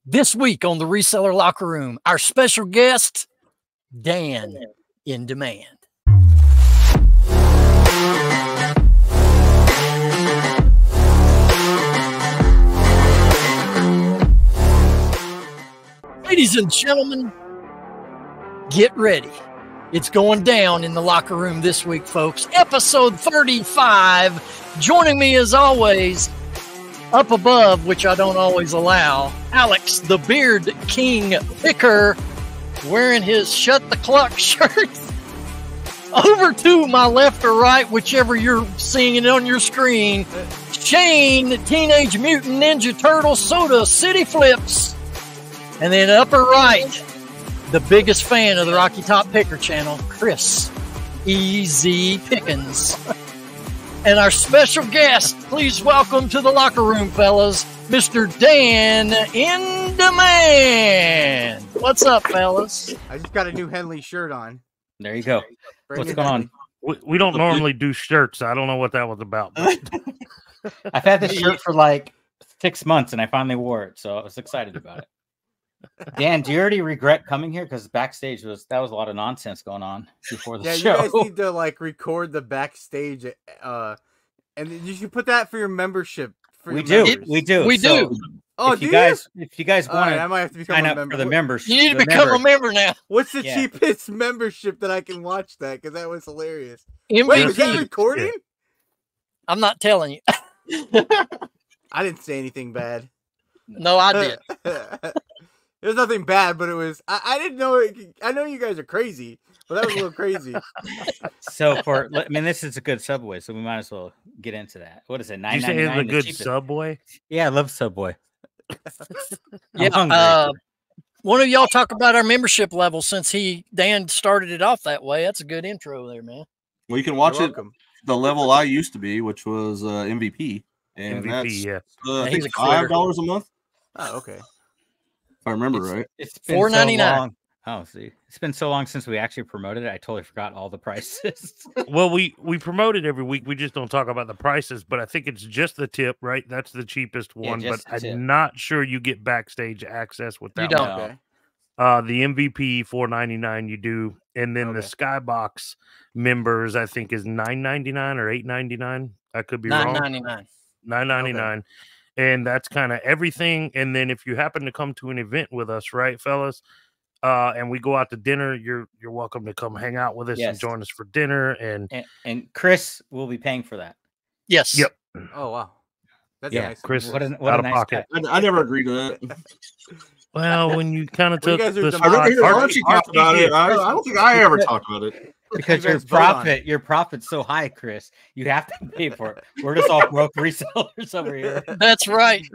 This week on the Reseller Locker Room, our special guest, Dan in Demand. Ladies and gentlemen, get ready. It's going down in the locker room this week, folks. Episode 35. Joining me as always, up above, which I don't always allow, Alex, the Beard King Picker, wearing his Shut the Cluck shirt. Over to my left or right, whichever you're seeing it on your screen, Shane, the Teenage Mutant Ninja Turtle Soda City Flips. And then upper right, the biggest fan of the Rocky Top Picker channel, Chris Easy Pickens. And our special guest, please welcome to the locker room, fellas, Mr. Dan in Demand. What's up, fellas? I just got a new Henley shirt on. There you go. What's going on? We don't normally do shirts. I don't know what that was about. I've had this shirt for like 6 months, and I finally wore it, so I was excited about it. Dan, do you already regret coming here? Because backstage was a lot of nonsense going on before the show. You guys need to like record the backstage, and you should put that for your membership. We do. Oh, if you guys want I might have to become sign a up member. for the membership, You need to become a member now. What's the cheapest membership that I can watch that? Because that was hilarious. MVP. Wait, is that recording? I'm not telling you. I didn't say anything bad. No, I did. There's nothing bad, but it was. I didn't know. I know you guys are crazy, but that was a little crazy. So this is a good Subway, so we might as well get into that. What is it? $9.99. You say it's a good Subway? Yeah, I love Subway. Yeah. One of y'all talk about our membership level since Dan started it off that way. That's a good intro there, man. Well, you can watch it the level I used to be, which was MVP, and MVP, I think $5 a month. Oh, okay. If I remember right. It's been $4.99. So long. Oh, see, it's been so long since we actually promoted it. I totally forgot all the prices. Well, we promote it every week. We just don't talk about the prices, but I think it's just the tip, right? That's the cheapest one, but I'm not sure you get backstage access with that. You don't. Okay. The MVP $4.99 you do, and then the Skybox members I think is $9.99 or $8.99. I could be wrong. $9.99. And that's kind of everything. And then if you happen to come to an event with us, right, fellas, and we go out to dinner, you're welcome to come hang out with us and join us for dinner. And Chris will be paying for that. Yes. Yep. Oh wow. That's nice. Chris, what a nice pocket. I never agreed to that. Well, when you kind of took this, I talked about it. I don't think I ever talked about it. Because your profit's so high, Chris, you have to pay for it. We're just all broke resellers over here. That's right.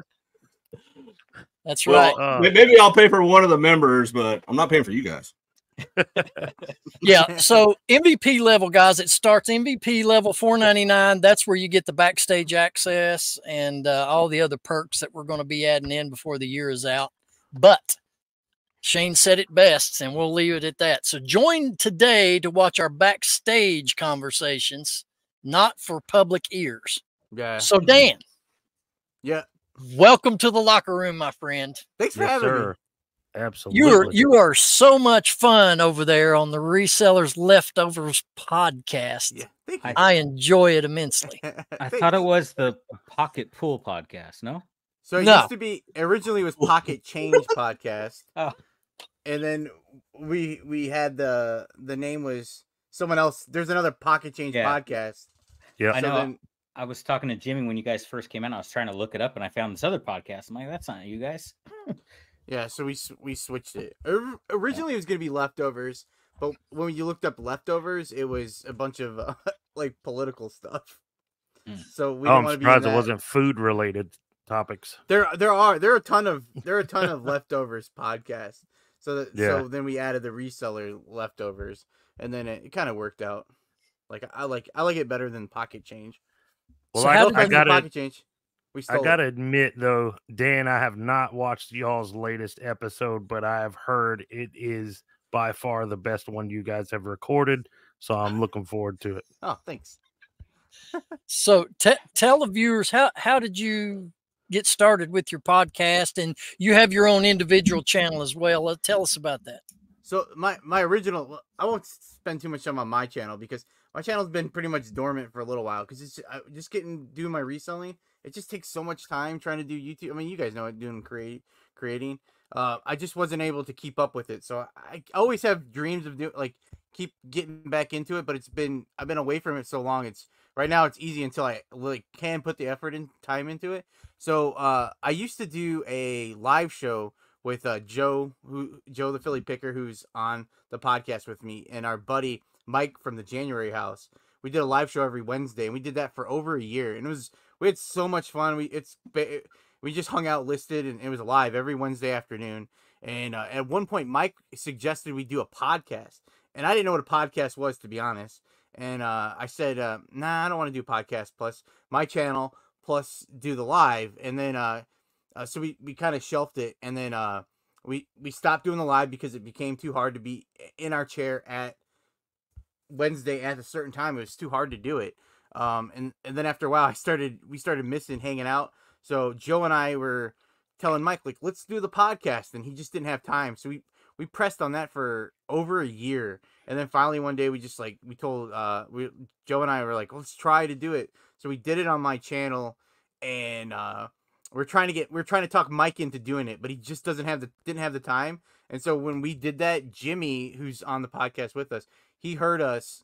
That's right. Maybe I'll pay for one of the members, but I'm not paying for you guys. Yeah. So MVP level, guys, it starts MVP level $4.99. That's where you get the backstage access and all the other perks that we're going to be adding in before the year is out. But Shane said it best, and we'll leave it at that. So join today to watch our backstage conversations, not for public ears. Yeah. So Dan. Yeah. Welcome to the locker room, my friend. Thanks for having me. Absolutely. You are so much fun over there on the Resellers Leftovers Podcast. Yeah. Thank you. I enjoy it immensely. I thought it was the Pocket Pool Podcast, no? So it used to be, originally it was Pocket Change Podcast. Oh. And then we had the name was someone else. There's another Pocket Change Podcast. Yeah. I know. I was talking to Jimmy when you guys first came out. I was trying to look it up, and I found this other podcast. I'm like, that's not you guys. Yeah, so we switched it. Originally, it was going to be Leftovers, but when you looked up Leftovers, it was a bunch of like political stuff. So we I'm surprised it wasn't food related topics. There are a ton of Leftovers podcasts. So then we added the Reseller Leftovers, and then it kind of worked out. Like I like it better than Pocket Change. Well, so I gotta admit though, Dan, I have not watched y'all's latest episode, but I have heard it is by far the best one you guys have recorded. So I'm looking forward to it. Oh, thanks. So tell the viewers how did you get started with your podcast, and you have your own individual channel as well. Tell us about that. So my original, I won't spend too much time on my channel because my channel's been pretty much dormant for a little while because it's just doing my reselling. It just takes so much time trying to do YouTube. I mean, you guys know it, doing creating. I just wasn't able to keep up with it. So I always have dreams of keep getting back into it, but I've been away from it so long. Right now it's easy until I can put the effort and time into it. So I used to do a live show with Joe the Philly Picker, who's on the podcast with me, and our buddy Mike from the January House. We did a live show every Wednesday, and we did that for over a year, and we had so much fun. We just hung out listed, and it was live every Wednesday afternoon. And at one point, Mike suggested we do a podcast, and I didn't know what a podcast was, to be honest. And I said, nah, I don't want to do a podcast plus my channel plus do the live. And then so we kind of shelved it, and then we stopped doing the live because it became too hard to be in our chair at Wednesday at a certain time. It was too hard to do it. And then after a while, we started missing hanging out. So Joe and I were telling Mike, let's do the podcast, and he just didn't have time. So we pressed on that for over a year, and then finally one day we told Joe and I were like, let's try to do it. So we did it on my channel, and we're trying to talk Mike into doing it, but he just didn't have the time. And so when we did that, Jimmy, who's on the podcast with us, he heard us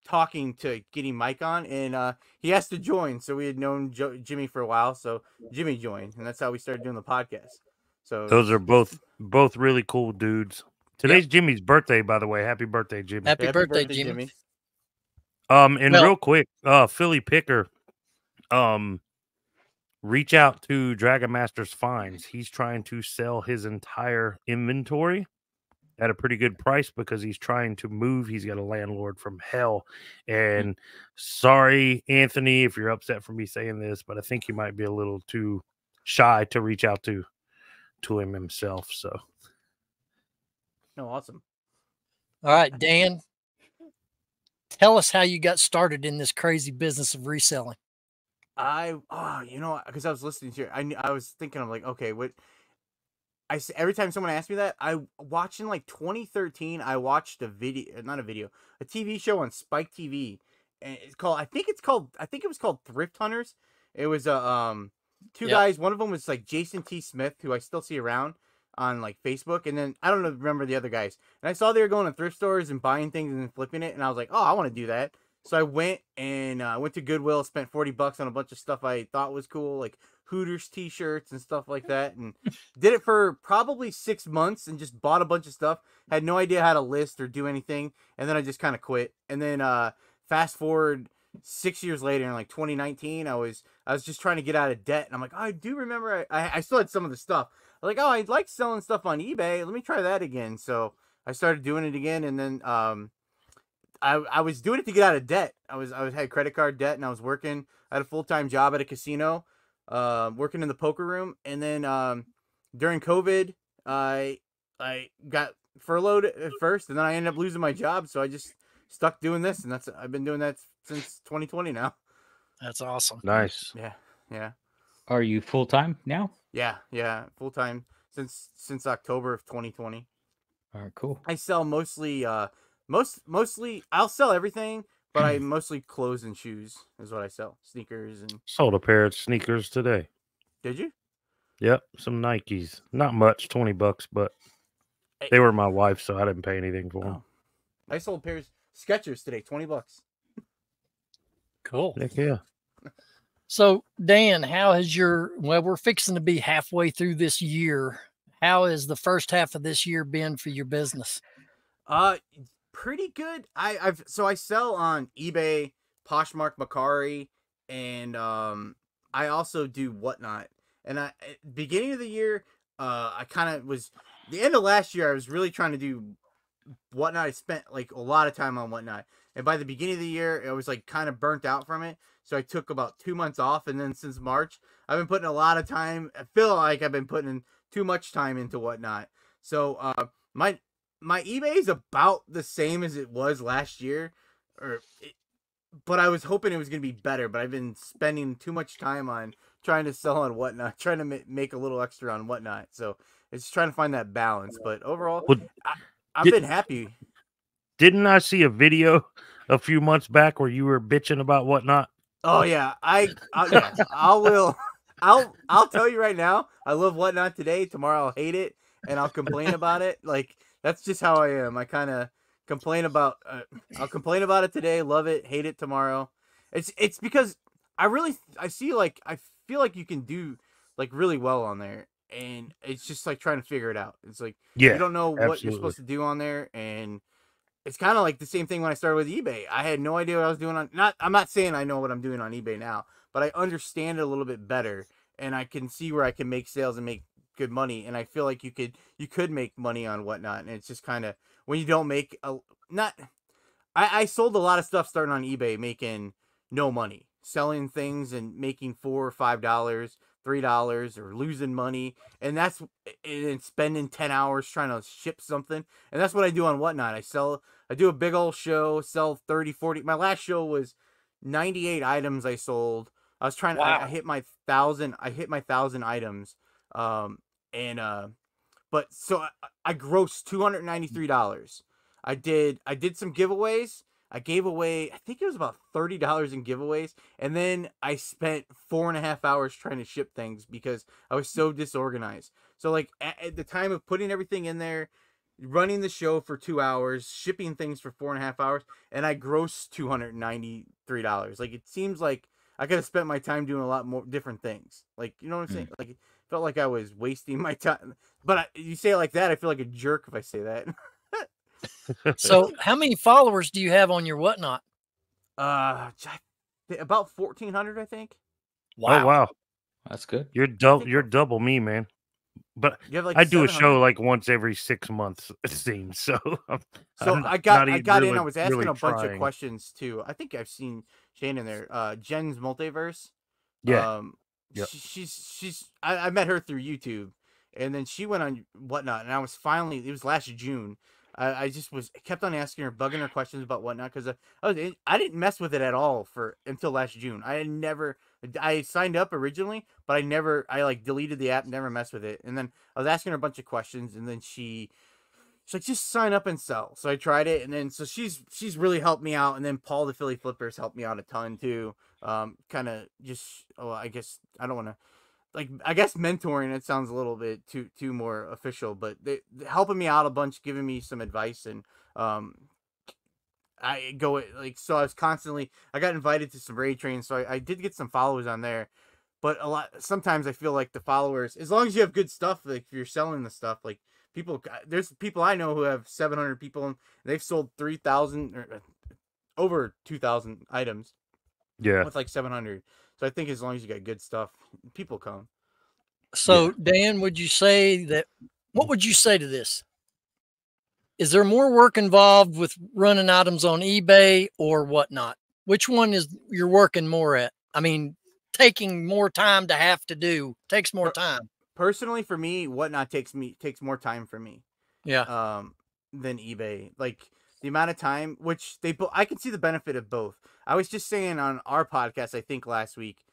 talking to getting Mike on, and he has to join. So we had known Jimmy for a while, so Jimmy joined, and that's how we started doing the podcast. So those are both really cool dudes. Today's Jimmy's birthday, by the way. Happy birthday, Jimmy. Happy birthday, Jimmy. Real quick, Philly Picker, reach out to Dragon Master's Finds. He's trying to sell his entire inventory at a pretty good price because he's trying to move. He's got a landlord from hell. And sorry, Anthony, if you're upset for me saying this, but I think he might be a little too shy to reach out to him himself. So, no, awesome. All right, Dan, tell us how you got started in this crazy business of reselling. Because I was listening to you, I was thinking, I'm like, okay, what? Every time someone asked me that, I watched in 2013. I watched a TV show on Spike TV, and I think it was called Thrift Hunters. It was two guys. One of them was Jason T. Smith, who I still see around on Facebook, and then I don't remember the other guys. And I saw they were going to thrift stores and buying things and then flipping it, and I was like, oh, I want to do that. So I went to Goodwill, spent $40 on a bunch of stuff I thought was cool, like Hooters t-shirts and stuff like that, and did it for probably 6 months and just bought a bunch of stuff. Had no idea how to list or do anything, and then I just kind of quit. And then fast forward 6 years later, in 2019, I was just trying to get out of debt, and I'm like, oh, I do remember I still had some of the stuff. I was like, oh, I like selling stuff on eBay. Let me try that again. So I started doing it again, and then I was doing it to get out of debt. I had credit card debt, and I was working. I had a full-time job at a casino, working in the poker room. And then during COVID, I got furloughed at first, and then I ended up losing my job. So I just stuck doing this, and I've been doing that since 2020 now. That's awesome. Nice. Yeah. Are you full-time now? Yeah, full-time since October of 2020. All right, cool. I sell mostly mostly I'll sell everything, but I mostly clothes and shoes is what I sell. Sneakers and sold a pair of sneakers today. Did you? Yep, some Nikes. Not much, $20, but they were my wife, so I didn't pay anything for them. I sold pairs Skechers today, $20. Cool. Heck yeah. So Dan, we're fixing to be halfway through this year. How has the first half of this year been for your business? Pretty good. I sell on eBay, Poshmark, Macari, and I also do Whatnot. And at the beginning of the year, I kind of was the end of last year. I was really trying to do Whatnot. I spent a lot of time on Whatnot, and by the beginning of the year, I was kind of burnt out from it. So I took about 2 months off, and then since March, I've been putting a lot of time. I feel like I've been putting too much time into Whatnot. So my eBay is about the same as it was last year, but I was hoping it was going to be better. But I've been spending too much time on trying to sell on Whatnot, trying to make a little extra on Whatnot. So it's trying to find that balance. But overall, I've been happy. Didn't I see a video a few months back where you were bitching about Whatnot? Oh yeah, yeah, I'll tell you right now, I love Whatnot today. Tomorrow I'll hate it and I'll complain about it. Like that's just how I am. I kind of complain about. I'll complain about it today, love it, hate it tomorrow. It's because I feel like you can do like really well on there, and it's just like trying to figure it out. It's like you don't know what you're supposed to do on there, and it's kind of like the same thing when I started with eBay. I had no idea what I was doing on. I'm not saying I know what I'm doing on eBay now, but I understand it a little bit better, and I can see where I can make sales and make good money. And I feel like you could make money on Whatnot, and it's just kind of when you don't make I sold a lot of stuff starting on eBay, making no money, selling things and making $4 or $5, $3, or losing money, and spending 10 hours trying to ship something. And that's what I do on Whatnot. I do a big old show, sell 30, 40. My last show was 98 items I sold. I was trying. Wow. I hit my 1,000. I hit my 1,000 items. But so I grossed $293. I did some giveaways. I gave away, I think it was about $30 in giveaways. And then I spent 4.5 hours trying to ship things because I was so disorganized. So like at the time of putting everything in there, running the show for 2 hours, shipping things for 4.5 hours, and I grossed $293. Like it seems like I could have spent my time doing a lot more different things. Like, you know what I'm saying? Like it felt like I was wasting my time. But you say it like that, I feel like a jerk if I say that. So how many followers do you have on your Whatnot? About 1,400, I think. Wow. Oh, wow. That's good. You're double me, man. But like I do a show like once every 6 months, it seems. So I got in. I was asking a bunch of questions too. I think I've seen Shane in there. Jen's Multiverse. Yeah. I met her through YouTube, and then she went on Whatnot, and it was last June. I just kept on asking her, bugging her questions about Whatnot, because I didn't mess with it at all until last June. I signed up originally, but I like deleted the app, never messed with it. And then I was asking her a bunch of questions, and then she's like, just sign up and sell. So I tried it, and then so she's really helped me out. And then Paul the Philly Flippers helped me out a ton too. Kind of just I guess I don't want to. Like, I guess mentoring, it sounds a little bit too more official, but they helping me out a bunch, giving me some advice, and I got invited to some raid trains, so I did get some followers on there. But sometimes I feel like the followers, as long as you have good stuff, like if you're selling the stuff, like there's people I know who have 700 people and they've sold 3,000 or over 2,000 items. Yeah, with like 700. So I think as long as you got good stuff, people come. So Dan, what would you say to this? Is there more work involved with running items on eBay or Whatnot? Which one is you're working more at? I mean, taking more time to have to do takes more time. Personally, for me, Whatnot takes more time for me. Yeah. Than eBay. Like the amount of time, which I can see the benefit of both. I was just saying on our podcast, I think last week,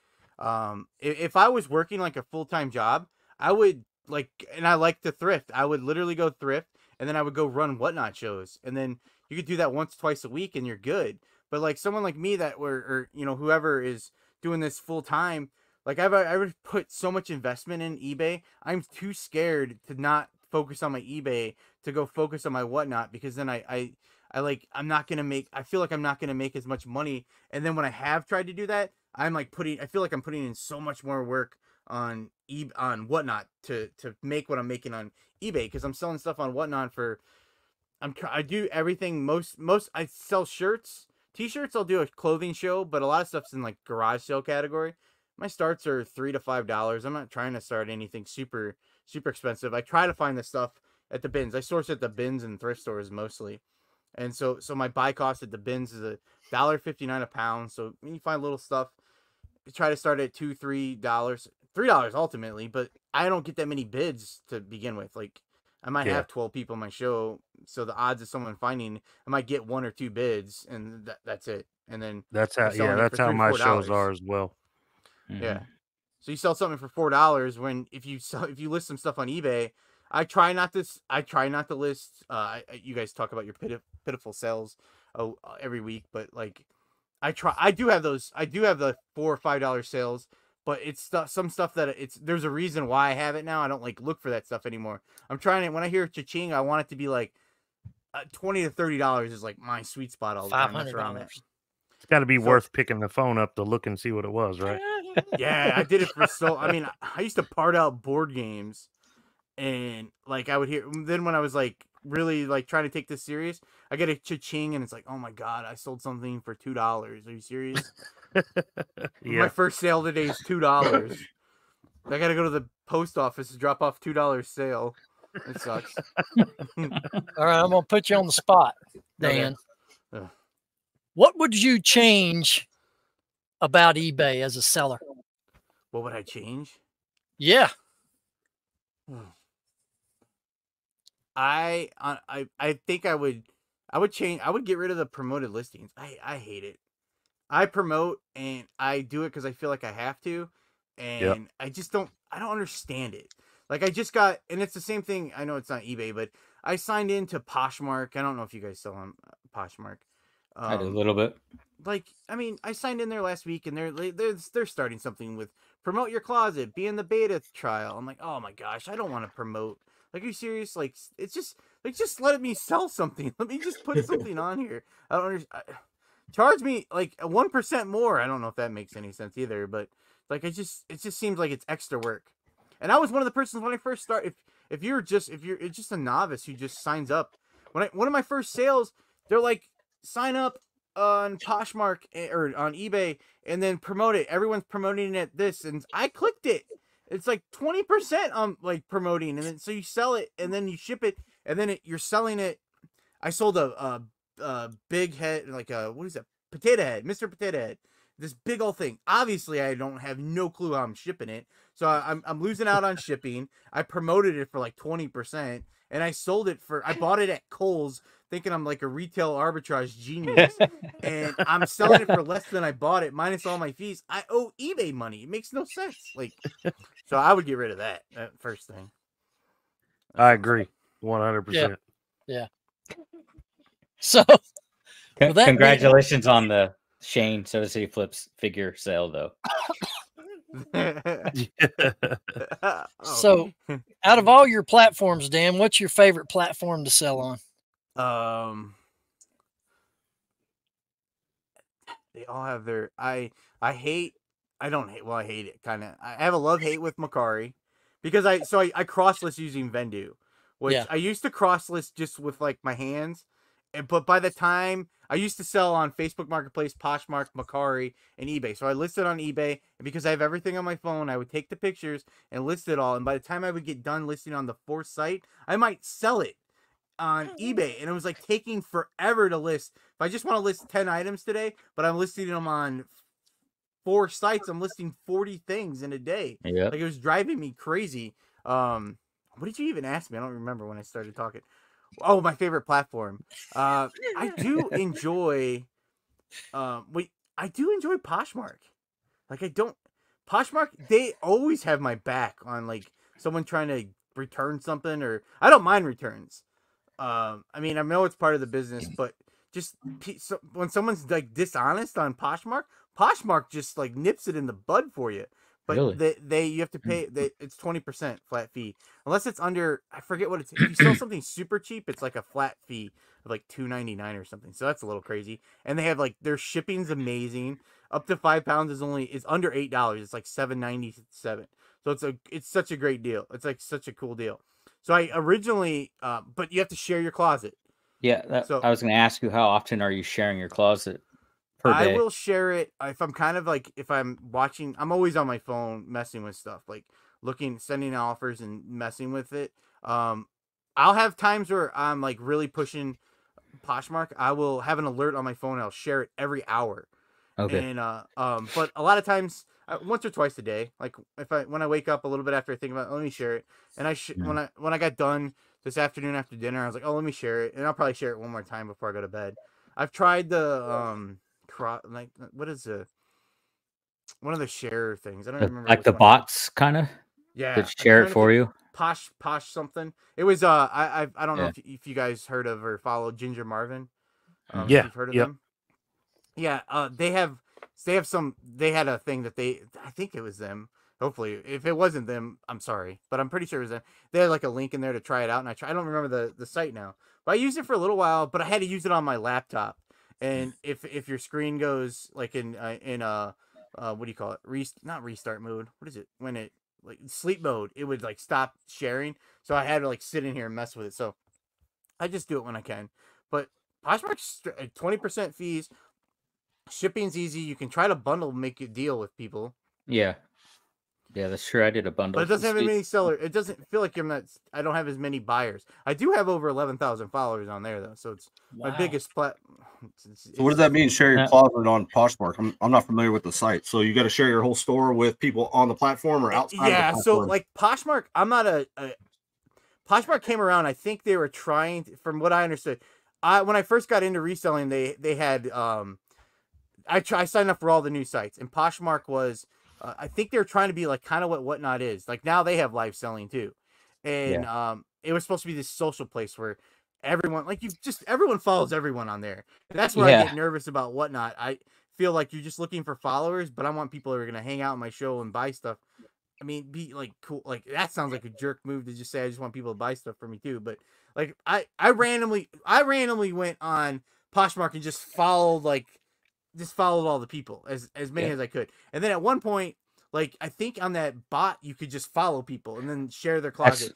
if I was working like a full-time job, I would and I like to thrift. I would literally go thrift, and then I would go run Whatnot shows, and then you could do that once, twice a week, and you're good. But like someone like me or whoever is doing this full time, like I would put so much investment in eBay. I'm too scared to not focus on my eBay to go focus on my Whatnot, because then I'm not going to make, I feel like I'm not going to make as much money. And then when I have tried to do that, I feel like I'm putting in so much more work on Whatnot to make what I'm making on eBay. Cause I'm selling stuff on Whatnot I do everything. I sell shirts, t-shirts. I'll do a clothing show, but a lot of stuff's in like garage sale category. My starts are $3 to $5. I'm not trying to start anything super, super expensive. I try to find the stuff at the bins. I source at the bins and thrift stores mostly. And so my buy cost at the bins is $1.59 a pound. So when you find little stuff, you try to start at $2, $3 ultimately, but I don't get that many bids to begin with. Like I might have 12 people in my show. So the odds of someone finding, I might get 1 or 2 bids, and that's it. And then that's how my shows are as well. Yeah. So you sell something for $4 when if you list some stuff on eBay, I try not to list. You guys talk about your pitiful sales every week, but like I do have the $4 or $5 sales, but it's some stuff that there's a reason why I have it now. I don't like look for that stuff anymore. I'm trying to, when I hear cha-ching, I want it to be like $20 to $30 is like my sweet spot all the time. That's where I'm at. It's got to be worth picking the phone up to look and see what it was, right? Yeah, I did it for I mean, I used to part out board games, and like I would hear. Then when I was like really like trying to take this serious, I get a cha-ching, and it's like, oh my god, I sold something for $2. Are you serious? Yeah. My first sale today is $2. I got to go to the post office to drop off $2 sale. It sucks. All right, I'm gonna put you on the spot, Dan. Okay. What would you change about eBay as a seller? What would I change? Yeah. I think I would change. I would get rid of the promoted listings. I hate it. I promote and I do it because I feel like I have to, and I don't understand it. Like I just got, and it's the same thing. I know it's not eBay, but I signed into Poshmark. I don't know if you guys sell on Poshmark. I do a little bit. Like, I mean, I signed in there last week, and they're starting something with promote your closet, be in the beta trial. I'm like, oh my gosh, I don't want to promote. Like, are you serious? Like, it's just like let me sell something. Let me just put something on here. I don't understand. Charge me like 1% more. I don't know if that makes any sense either, but like it just seems like it's extra work. And I was one of the persons when I first started. If you're just a novice who just signs up, one of my first sales, they're like, sign up on Poshmark or on eBay and then promote it. Everyone's promoting it and I clicked it. It's like 20% on like promoting, and then so you sell it and then you ship it and then you're selling it. I sold a big head, like what is that? Potato head, Mr. Potato Head. This big old thing. Obviously, I don't have no clue how I'm shipping it, so I'm losing out on shipping. I promoted it for like 20%, and I sold it I bought it at Kohl's, thinking I'm like a retail arbitrage genius, and I'm selling it for less than I bought it, minus all my fees. I owe eBay money. It makes no sense. Like, so I would get rid of that first thing. I agree, 100%. Yeah. So, congratulations on the Shane Soda City Flips figure sale, though. So, out of all your platforms, Dan, what's your favorite platform to sell on? They all have their. I hate it kind of. I have a love-hate with Macari because I cross-list using Vendu, which I used to cross-list just with like my hands. But by the time I used to sell on Facebook Marketplace, Poshmark, Macari, and eBay. So I listed on eBay, and because I have everything on my phone, I would take the pictures and list it all. And by the time I would get done listing on the fourth site, I might sell it on eBay. And it was like taking forever to list. If I just want to list 10 items today, but I'm listing them on 4 sites, I'm listing 40 things in a day. Yeah. Like, it was driving me crazy. What did you even ask me? I don't remember when I started talking. Oh, my favorite platform. I do enjoy Poshmark. Like, Poshmark, they always have my back on like someone trying to return something, or I don't mind returns. I mean, I know it's part of the business, but just when someone's like dishonest on Poshmark just like nips it in the bud for you. But really? You have to pay. It's 20% flat fee, unless it's under. I forget what it's. If you sell something super cheap, it's like a flat fee of like $2.99 or something. So that's a little crazy. And they have like their shipping's amazing. Up to 5 pounds is under $8. It's like $7.97. So it's such a great deal. It's like such a cool deal. So I originally, but you have to share your closet. Yeah. So I was going to ask you, how often are you sharing your closet? I will share it if I'm kind of like, if I'm watching, I'm always on my phone messing with stuff, like sending offers and messing with it. I'll have times where I'm like really pushing Poshmark. I will have an alert on my phone. I'll share it every hour. Okay. And, but a lot of times, once or twice a day, like when I wake up a little bit after I think about it, let me share it. And when I got done this afternoon after dinner, I was like, oh, let me share it. And I'll probably share it one more time before I go to bed. I've tried the, what is one of the share things. I don't remember. Like the bots, kind of. Yeah, that share it for you. Posh something. It was I don't know if you guys heard of or follow Ginger Marvin. If you've heard of them. Yeah, they had a thing that I think it was them. Hopefully, if it wasn't them, I'm sorry, but I'm pretty sure it was them. They had like a link in there to try it out, and I don't remember the site now, but I used it for a little while, but I had to use it on my laptop. And if your screen goes like in what do you call it? Not restart mode. What is it? When it like sleep mode, it would like stop sharing. So I had to like sit in here and mess with it. So I just do it when I can. But Poshmark's 20% fees. Shipping's easy. You can try to bundle, make a deal with people. Yeah, that's true. I did a bundle, but it doesn't have as many sellers. It doesn't feel like I don't have as many buyers. I do have over 11,000 followers on there though, so it's my biggest platform. So what does that mean? Share your closet on Poshmark? I'm not familiar with the site. So you got to share your whole store with people on the platform or outside. Yeah. Of the So like Poshmark, I'm not Poshmark came around. I think they were trying, from what I understood. When I first got into reselling, they had I signed up for all the new sites, and Poshmark was I think they were trying to be like kind of what Whatnot is. Like now they have live selling too, and it was supposed to be this social place where everyone everyone follows everyone on there, and that's where I get nervous about Whatnot. I feel like you're just looking for followers, but I want people who are gonna hang out on my show and buy stuff. I mean, be like cool. Like that sounds like a jerk move to just say I just want people to buy stuff for me too. But like I randomly went on Poshmark and just followed all the people as many as I could. And then at one point, like I think on that bot you could just follow people and then share their closet.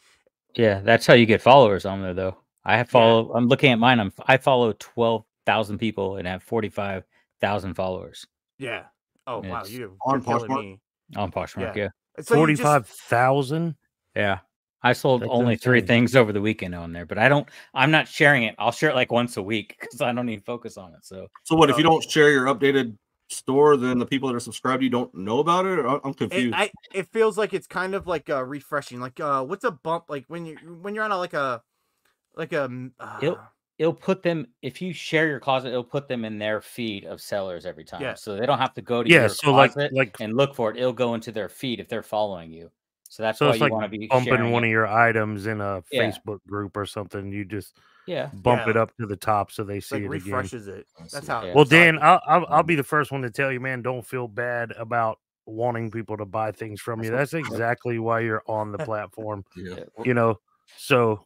That's how you get followers on there though. I'm looking at mine. I follow 12,000 people and have 45,000 followers. Yeah. Oh wow, you're Poshmark. Me. On Poshmark, yeah. So 45,000. Yeah. I sold only 3 things over the weekend on there, but I'm not sharing it. I'll share it like once a week because I don't need to focus on it. So what if you don't share your updated store, then the people that are subscribed to you don't know about it? Or I'm confused. It feels like it's kind of like refreshing. Like what's a bump like when you're on it'll put them, if you share your closet, it'll put them in their feed of sellers every time. Yeah. So they don't have to go to your closet and look for it. It'll go into their feed if they're following you. So that's why you want to be bumping one of your items in a Facebook group or something. You just bump it up to the top so they see it refreshes again. It. That's how. Well, Dan, I'll be the first one to tell you, man, don't feel bad about wanting people to buy things from you. That's exactly why you're on the platform. You know, so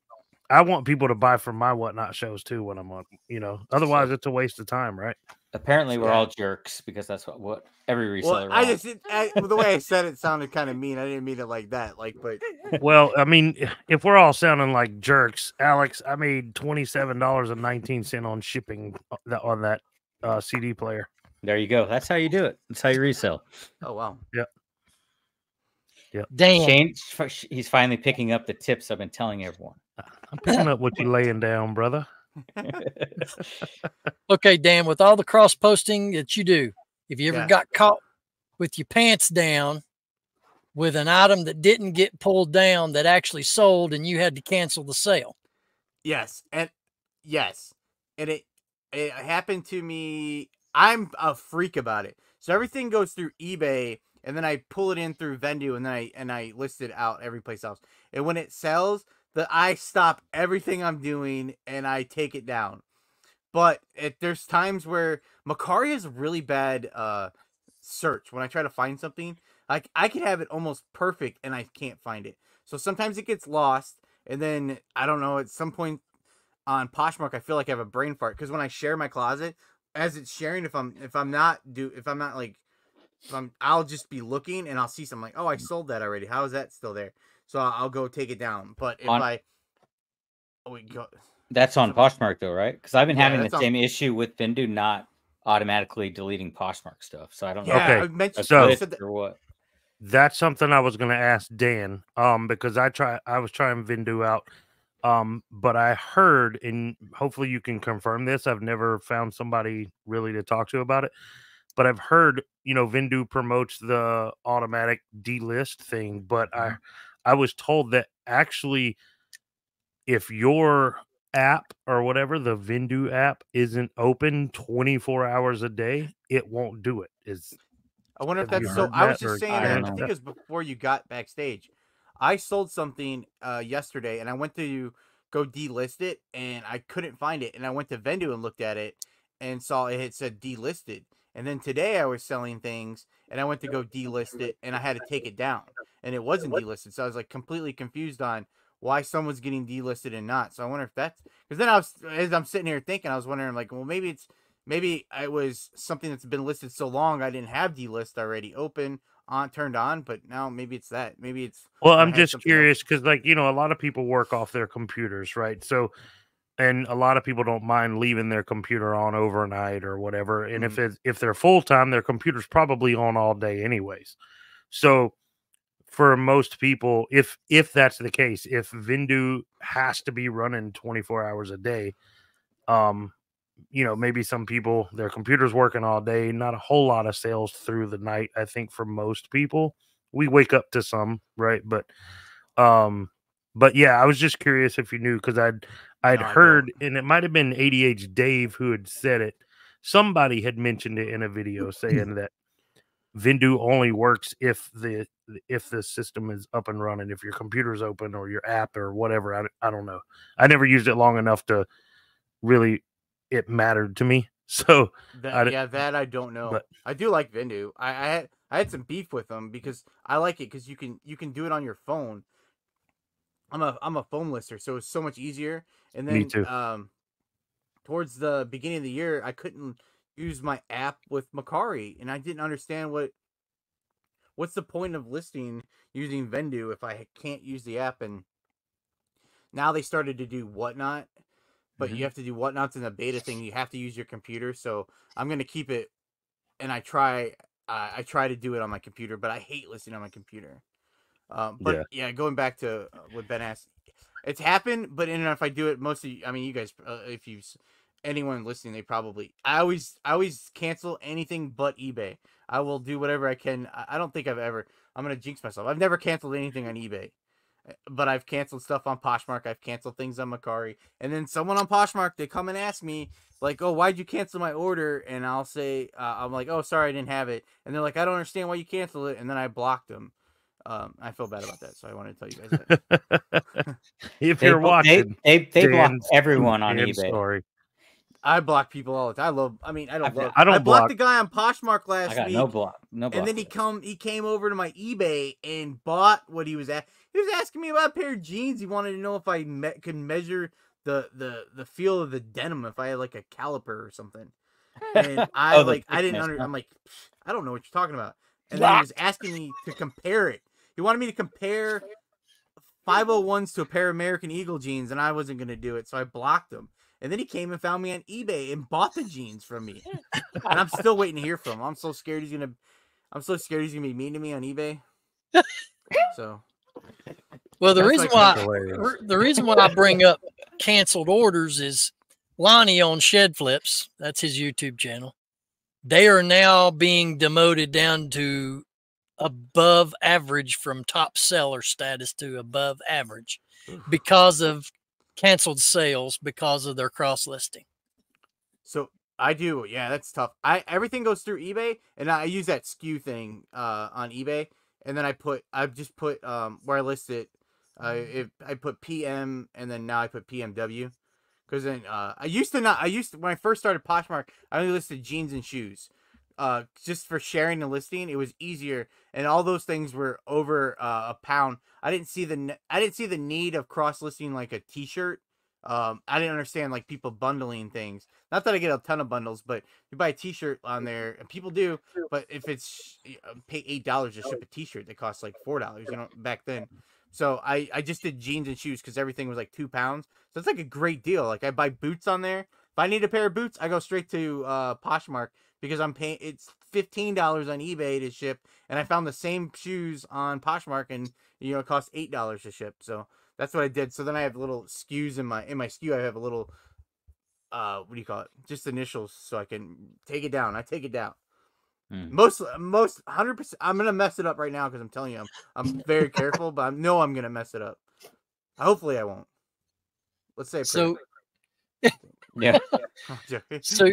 I want people to buy from my Whatnot shows too when I'm on, otherwise it's a waste of time, right? Apparently we're all jerks because that's what every reseller wants. The way I said it sounded kind of mean. I didn't mean it like that. Well, I mean, if we're all sounding like jerks, Alex, I made $27.19 on shipping on that CD player. There you go. That's how you do it. That's how you resell. Oh, wow. Yep. Dan. Shane, he's finally picking up the tips I've been telling everyone. I'm picking up what you're laying down, brother. Okay, Dan, with all the cross posting that you do, if you ever got caught with your pants down with an item that didn't get pulled down that actually sold and you had to cancel the sale? Yes. And it happened to me. I'm a freak about it. So everything goes through eBay and then I pull it in through Vendu and then I list it out every place else. And when it sells, I stop everything I'm doing and I take it down. But there's times where Macari is a really bad search. When I try to find something, like I could have it almost perfect and I can't find it. So sometimes it gets lost. And then I don't know, at some point on Poshmark, I feel like I have a brain fart because when I share my closet, as it's sharing, I'll just be looking and I'll see something like, oh, I sold that already. How is that still there? So I'll go take it down. But if that's on Poshmark though, right? Because I've been having the same issue with Vendu not automatically deleting Poshmark stuff. So I don't know. Okay, or what. That's something I was going to ask Dan. Because I was trying Vendu out. But I heard, and hopefully you can confirm this. I've never found somebody really to talk to about it. But I've heard, Vendu promotes the automatic delist thing, but I was told that actually if your app or whatever, the Vendu app isn't open 24 hours a day, it won't do it. I wonder if Have you that's so. heard I was that, just or saying that. I experienced think it was before you got backstage. I sold something yesterday, and I went to go delist it, and I couldn't find it. And I went to Vendu and looked at it, and saw it had said delisted. And then today I was selling things, and I went to go delist it, and I had to take it down, and it wasn't delisted. So I was like completely confused on why someone's getting delisted and not. So I wonder if that's because then as I'm sitting here thinking, I was wondering like, well, maybe it was something that's been listed so long I didn't have delist already open on turned on, but now maybe it's that. Maybe it's well, I'm just curious because like, you know, a lot of people work off their computers, right? So, and a lot of people don't mind leaving their computer on overnight or whatever. And if they're full time, their computer's probably on all day anyways. So for most people, if that's the case, if Vendu has to be running 24 hours a day, you know, maybe some people, their computer's working all day, not a whole lot of sales through the night. I think for most people, we wake up to some, right? But yeah, I was just curious if you knew, because I'd heard, and it might have been ADH Dave who had said it. Somebody had mentioned it in a video saying that Vendu only works if the system is up and running, if your computer's open or your app or whatever. I don't know. I never used it long enough to really it mattered to me. So that I don't know. But I do like Vendu. I had some beef with them because I like it because you can do it on your phone. I'm a phone lister, so it's so much easier. And then me too. Towards the beginning of the year, I couldn't use my app with Macari, and I didn't understand what's the point of listing using Vendu if I can't use the app. And now they started to do Whatnot, but you have to do Whatnot's in the beta thing. You have to use your computer, so I'm gonna keep it. And I try to do it on my computer, but I hate listing on my computer. But going back to what Ben asked, it's happened. But if I do it, mostly, I mean, you guys, if you, anyone listening, they probably, I always cancel anything but eBay. I will do whatever I can. I don't think I'm gonna jinx myself. I've never canceled anything on eBay, but I've canceled stuff on Poshmark. I've canceled things on Macari, and then someone on Poshmark, they come and ask me like, "Oh, why'd you cancel my order?" And I'll say, "I'm like, oh, sorry, I didn't have it." And they're like, "I don't understand why you canceled it." And then I blocked them. I feel bad about that, so I wanted to tell you guys that. If you're watching, they block everyone on eBay. Sorry. I block people all the time. I blocked the guy on Poshmark last week. No block. And then he came over to my eBay and bought what he was at. He was asking me about a pair of jeans. He wanted to know if I could measure the feel of the denim, if I had like a caliper or something. And I I'm like, I don't know what you're talking about. And then he was asking me to compare it. He wanted me to compare 501s to a pair of American Eagle jeans, and I wasn't going to do it, so I blocked him. And then he came and found me on eBay and bought the jeans from me. And I'm still waiting to hear from him. I'm so scared he's gonna be mean to me on eBay. So, well, the reason why I bring up canceled orders is Lonnie on Shed Flips. That's his YouTube channel. They are now being demoted down to above average, from top seller status to above average, because of canceled sales, because of their cross listing. So I do. Yeah, that's tough. Everything goes through eBay, and I use that SKU thing on eBay, and then I just put where I list it. I put PM, and then now I put PMW, because then when I first started Poshmark, I only listed jeans and shoes. Just for sharing the listing, it was easier, and all those things were over a pound. I didn't see the need of cross listing like a t-shirt. I didn't understand like people bundling things. Not that I get a ton of bundles, but you buy a t-shirt on there, and people do. But if it's pay $8 to ship a t-shirt that costs like $4, back then. So I just did jeans and shoes because everything was like 2 pounds. So it's like a great deal. Like I buy boots on there. If I need a pair of boots, I go straight to Poshmark, because I'm paying, it's $15 on eBay to ship, and I found the same shoes on Poshmark, and it costs $8 to ship. So that's what I did. So then I have little SKUs in my SKU. I have a little what do you call it? Just initials, so I can take it down. I take it down. Most 100%. I'm gonna mess it up right now because I'm telling you, I'm very careful, but I know I'm gonna mess it up. Hopefully, I won't. Let's say so. Yeah. So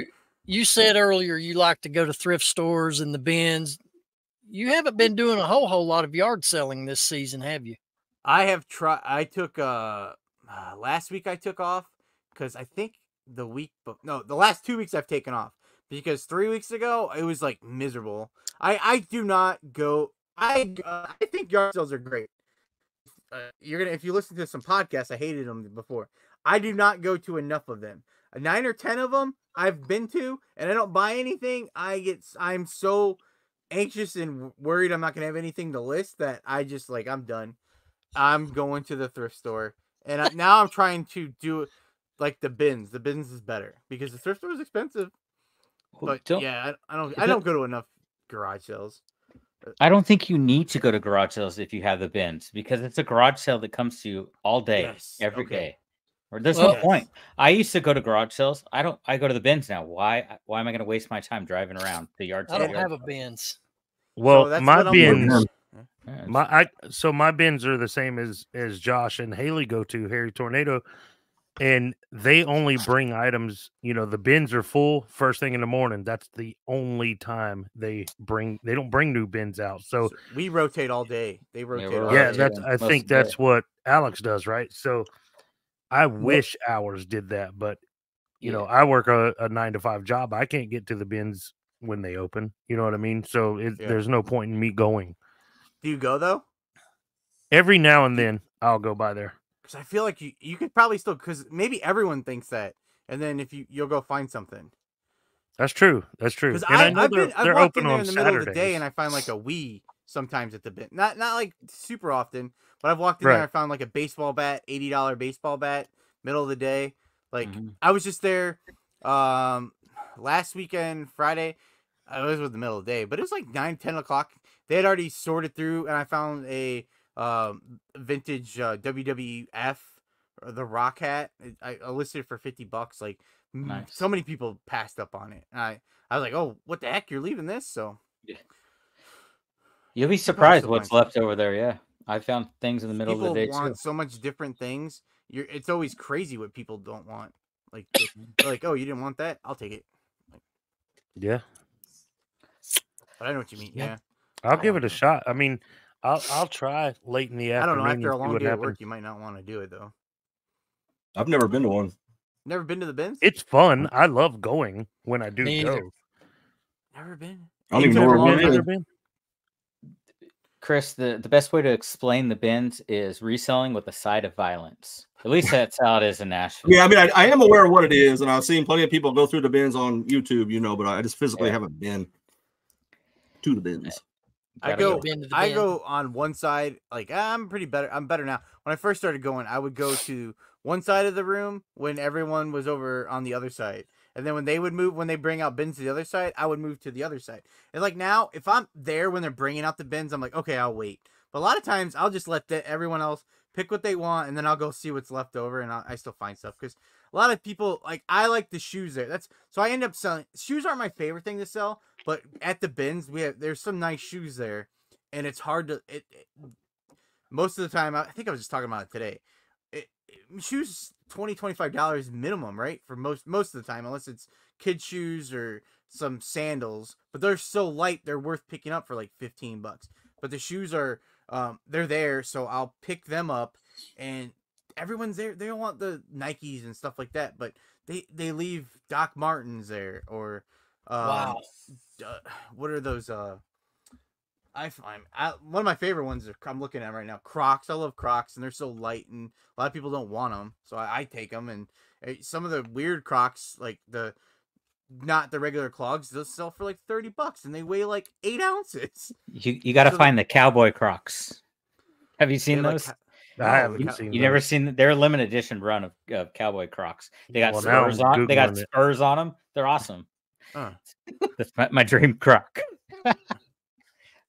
you said earlier you like to go to thrift stores and the bins. you haven't been doing a whole lot of yard selling this season, have you? I have tried. I took last week I took off because I think the last 2 weeks I've taken off because 3 weeks ago it was like miserable. I do not go. I think yard sales are great. If you listen to some podcasts, I hated them before. I do not go to enough of them. 9 or 10 of them I've been to, and I don't buy anything. I'm so anxious and worried I'm not gonna have anything to list that I just like I'm done. I'm going to the thrift store, and now I'm trying to do like the bins. The bins is better because the thrift store is expensive. But yeah, I don't go to enough garage sales. I don't think you need to go to garage sales if you have the bins because it's a garage sale that comes to you all day, every day. Or there's no point. I used to go to garage sales. I go to the bins now. Why am I going to waste my time driving around the yard sale? I don't have a bins. Well, so my bins, my bins are the same as Josh and Haley go to Harry Tornado, and they only bring items. You know, the bins are full first thing in the morning. That's the only time they don't bring new bins out. So we rotate all day. They rotate. I think that's what Alex does, right? So I wish ours did that, but you know, I work a 9 to 5 job. I can't get to the bins when they open. You know what I mean? So there's no point in me going. Do you go though? Every now and then I'll go by there. Because I feel like you could probably still, because maybe everyone thinks that, and then if you'll go find something. That's true. That's true. Because I know they're open on in the middle of the day, and I find like a Wii sometimes at the bin. Not like super often, but I've walked in there and I found like a baseball bat, $80 baseball bat, middle of the day. Like I was just there last weekend, Friday. I was with the middle of the day, but it was like 9, 10 o'clock. They had already sorted through, and I found a vintage WWF or the Rock hat. I listed it for $50. Like so many people passed up on it. And I was like, oh, what the heck? You're leaving this? So you'll be surprised what's left over there. Yeah, I found things in the middle of the day. People want so much different things. It's always crazy what people don't want. Like they're like, oh, you didn't want that? I'll take it. Like, yeah. But I know what you mean. Yeah. I'll give it a shot. I mean, I'll try late in the afternoon. I don't know. After a long day at work, you might not want to do it though. I've never been to one. Never been to the bins? It's fun. I love going when I do go. Never been. I don't even know where one is. Chris, the best way to explain the bins is reselling with a side of violence. At least that's how it is in Nashville. Yeah, I mean, I am aware of what it is, and I've seen plenty of people go through the bins on YouTube, you know, but I just physically haven't been to the bins. I go on one side, like I'm better now. When I first started going, I would go to one side of the room when everyone was over on the other side. And then when they bring out bins to the other side, I would move to the other side. And like now, if I'm there when they're bringing out the bins, I'm like, okay, I'll wait. But a lot of times I'll just let everyone else pick what they want, and then I'll go see what's left over, and I still find stuff. Because a lot of people, like, I like the shoes there. So I end up selling. Shoes aren't my favorite thing to sell, but at the bins, there's some nice shoes there, and it's hard to, most of the time, I think I was just talking about it today. Shoes $20, $25 minimum, right? For most of the time, unless it's kid shoes or some sandals, but they're so light, they're worth picking up for like $15. But the shoes are, they're there, so I'll pick them up, and everyone's there. They don't want the Nikes and stuff like that, but they leave Doc Martens there, or what are those? I find one of my favorite ones I'm looking at right now. Crocs. I love Crocs, and they're so light, and a lot of people don't want them, so I take them. And some of the weird Crocs, like not the regular clogs, they'll sell for like $30, and they weigh like 8 ounces. You got to find the cowboy Crocs. Have you seen those? I haven't seen. You never seen? They're a limited edition run of cowboy Crocs. They got spurs on. They got spurs on them. They're awesome. That's my dream Croc.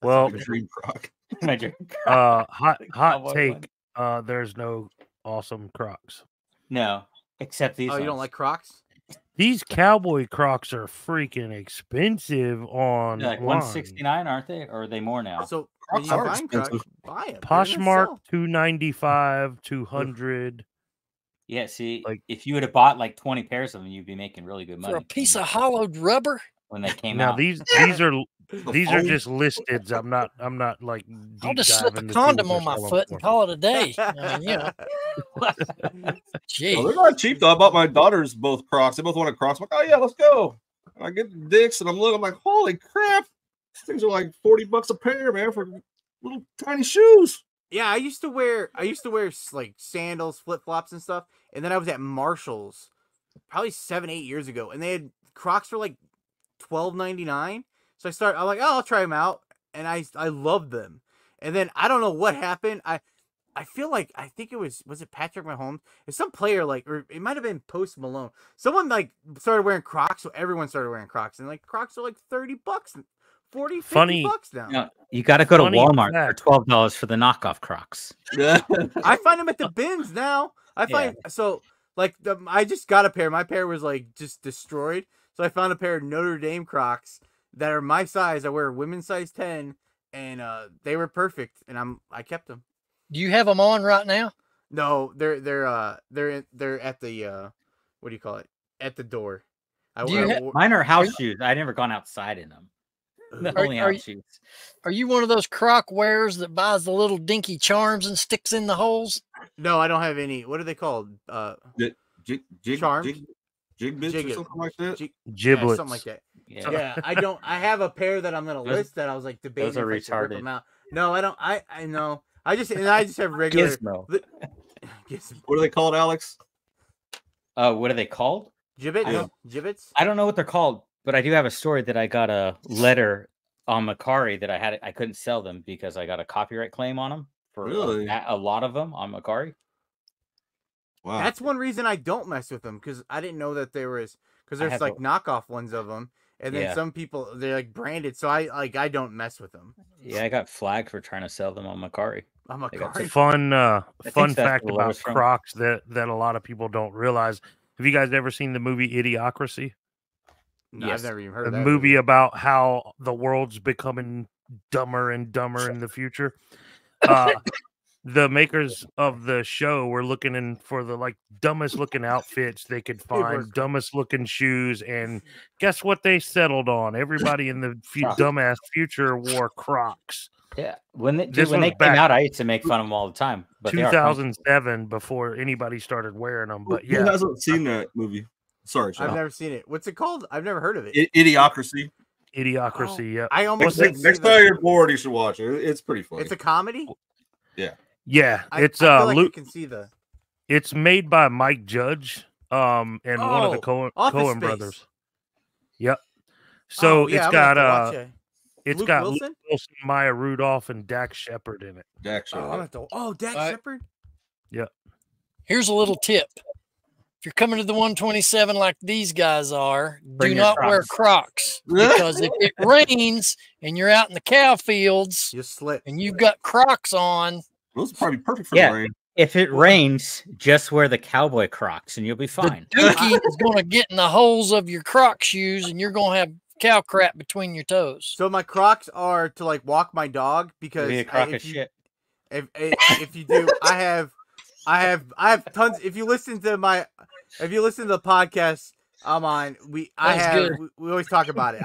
Well, my dream Croc. My dream Croc. Hot take. There's no awesome Crocs. No, except these. Oh, you don't like Crocs? These cowboy Crocs are freaking expensive on like $169, aren't they? Or are they more now? So when you find Crocs, buy them. Poshmark $295, $200. Yeah, see, like if you would have bought like 20 pairs of them, you'd be making really good money. For a piece of hollowed rubber? when they came now out. these are just listeds. I'm not like I'll deep just slip a diving to see condom what on my they're foot selling and call it a day. I mean, Gee. Well, they're not cheap though. I bought my daughters both Crocs. They both wanted Crocs. I'm like, oh yeah, let's go. And I get the dicks and I'm looking. I'm like, holy crap! These things are like $40 a pair, man, for little tiny shoes. Yeah, I used to wear like sandals, flip flops, and stuff. And then I was at Marshall's probably 7-8 years ago, and they had Crocs for like $12.99. So I'm like, oh, I'll try them out, and I loved them. And then I don't know what happened. I feel like I think it was it Patrick Mahomes? It's some player or it might have been Post Malone. Someone like started wearing Crocs, so everyone started wearing Crocs, and like Crocs are like $30, $40, $50 now. You got to go to Walmart for $12 for the knockoff Crocs. I find them at the bins now. I just got a pair. My pair was like just destroyed, so I found a pair of Notre Dame Crocs that are my size. I wear women's size 10, and they were perfect, and I kept them. Do you have them on right now? No, they're at the what do you call it? At the door. Mine are house shoes. I never gone outside in them. Only house shoes. Are you one of those Croc wearers that buys the little dinky charms and sticks in the holes? No, I don't have any. What are they called? Charms? Jigbits or something like that? Giblets. Yeah, something like that. Yeah, I don't. I have a pair that I'm gonna list that I was like debating those are if I should rip retarded. them out. No, I don't. I know. I just have regular. Gizmo. What are they called, Alex? What are they called? Gibbets? I don't know what they're called, but I do have a story that I got a letter on Macari that I couldn't sell them because I got a copyright claim on them for a lot of them on Macari. Wow. That's one reason I don't mess with them, because I didn't know that there's like knockoff ones of them, and then some people, they're like branded, so I don't mess with them. Yeah, I got flagged for trying to sell them on Macari. Fun fact about Crocs that a lot of people don't realize. Have you guys ever seen the movie Idiocracy? No, yes. I've never even heard of that. A movie about how the world's becoming dumber and dumber in the future. The makers of the show were looking for the dumbest looking outfits they could find, dumbest looking shoes, and guess what they settled on? Everybody in the dumbass future wore Crocs. Yeah, when they came out, I used to make fun of them all the time. But 2007, before anybody started wearing them. But yeah, who hasn't seen that movie? Sorry, John. I've never seen it. What's it called? I've never heard of it. Idiocracy. Yeah. I almost next time you're bored, you should watch it. It's pretty funny. It's a comedy. Yeah. It's I feel like you can see It's made by Mike Judge, and one of the Coen brothers. Yep. So it's got Luke Wilson, Maya Rudolph, and Dax Shepard in it. Dax Shepard. Yeah. Here's a little tip. If you're coming to the 127 like these guys are, do not wear Crocs, because if it rains and you're out in the cow fields, you slip, and you've got Crocs on. Those are probably perfect for the rain. If it rains, just wear the cowboy Crocs and you'll be fine. The dookie is going to get in the holes of your Croc shoes, and you're going to have cow crap between your toes. So my Crocs are to walk my dog, because if you do, I have tons. If you listen to the podcast I'm on, we always talk about it.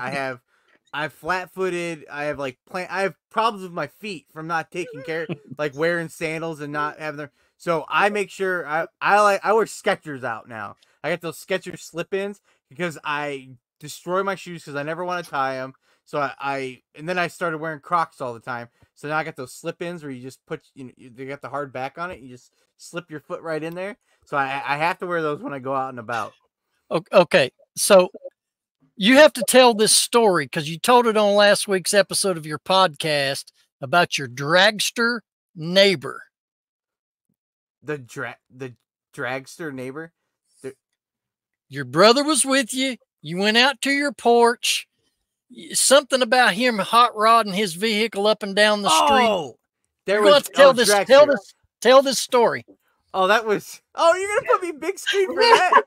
I'm flat-footed. I have problems with my feet from not taking care, wearing sandals and not having them. So I make sure I wear Skechers out now. I got those Skechers slip-ins because I destroy my shoes because I never want to tie them. So and then I started wearing Crocs all the time. So now I got those slip-ins where you just put, they got the hard back on it. You just slip your foot right in there. So I have to wear those when I go out and about. Okay, so you have to tell this story because you told it on last week's episode of your podcast about your dragster neighbor. The dragster neighbor? Your brother was with you. You went out to your porch. Something about him hot rodding his vehicle up and down the street. Oh, tell this story. Oh, that was. Oh, you're gonna put me big screen for that?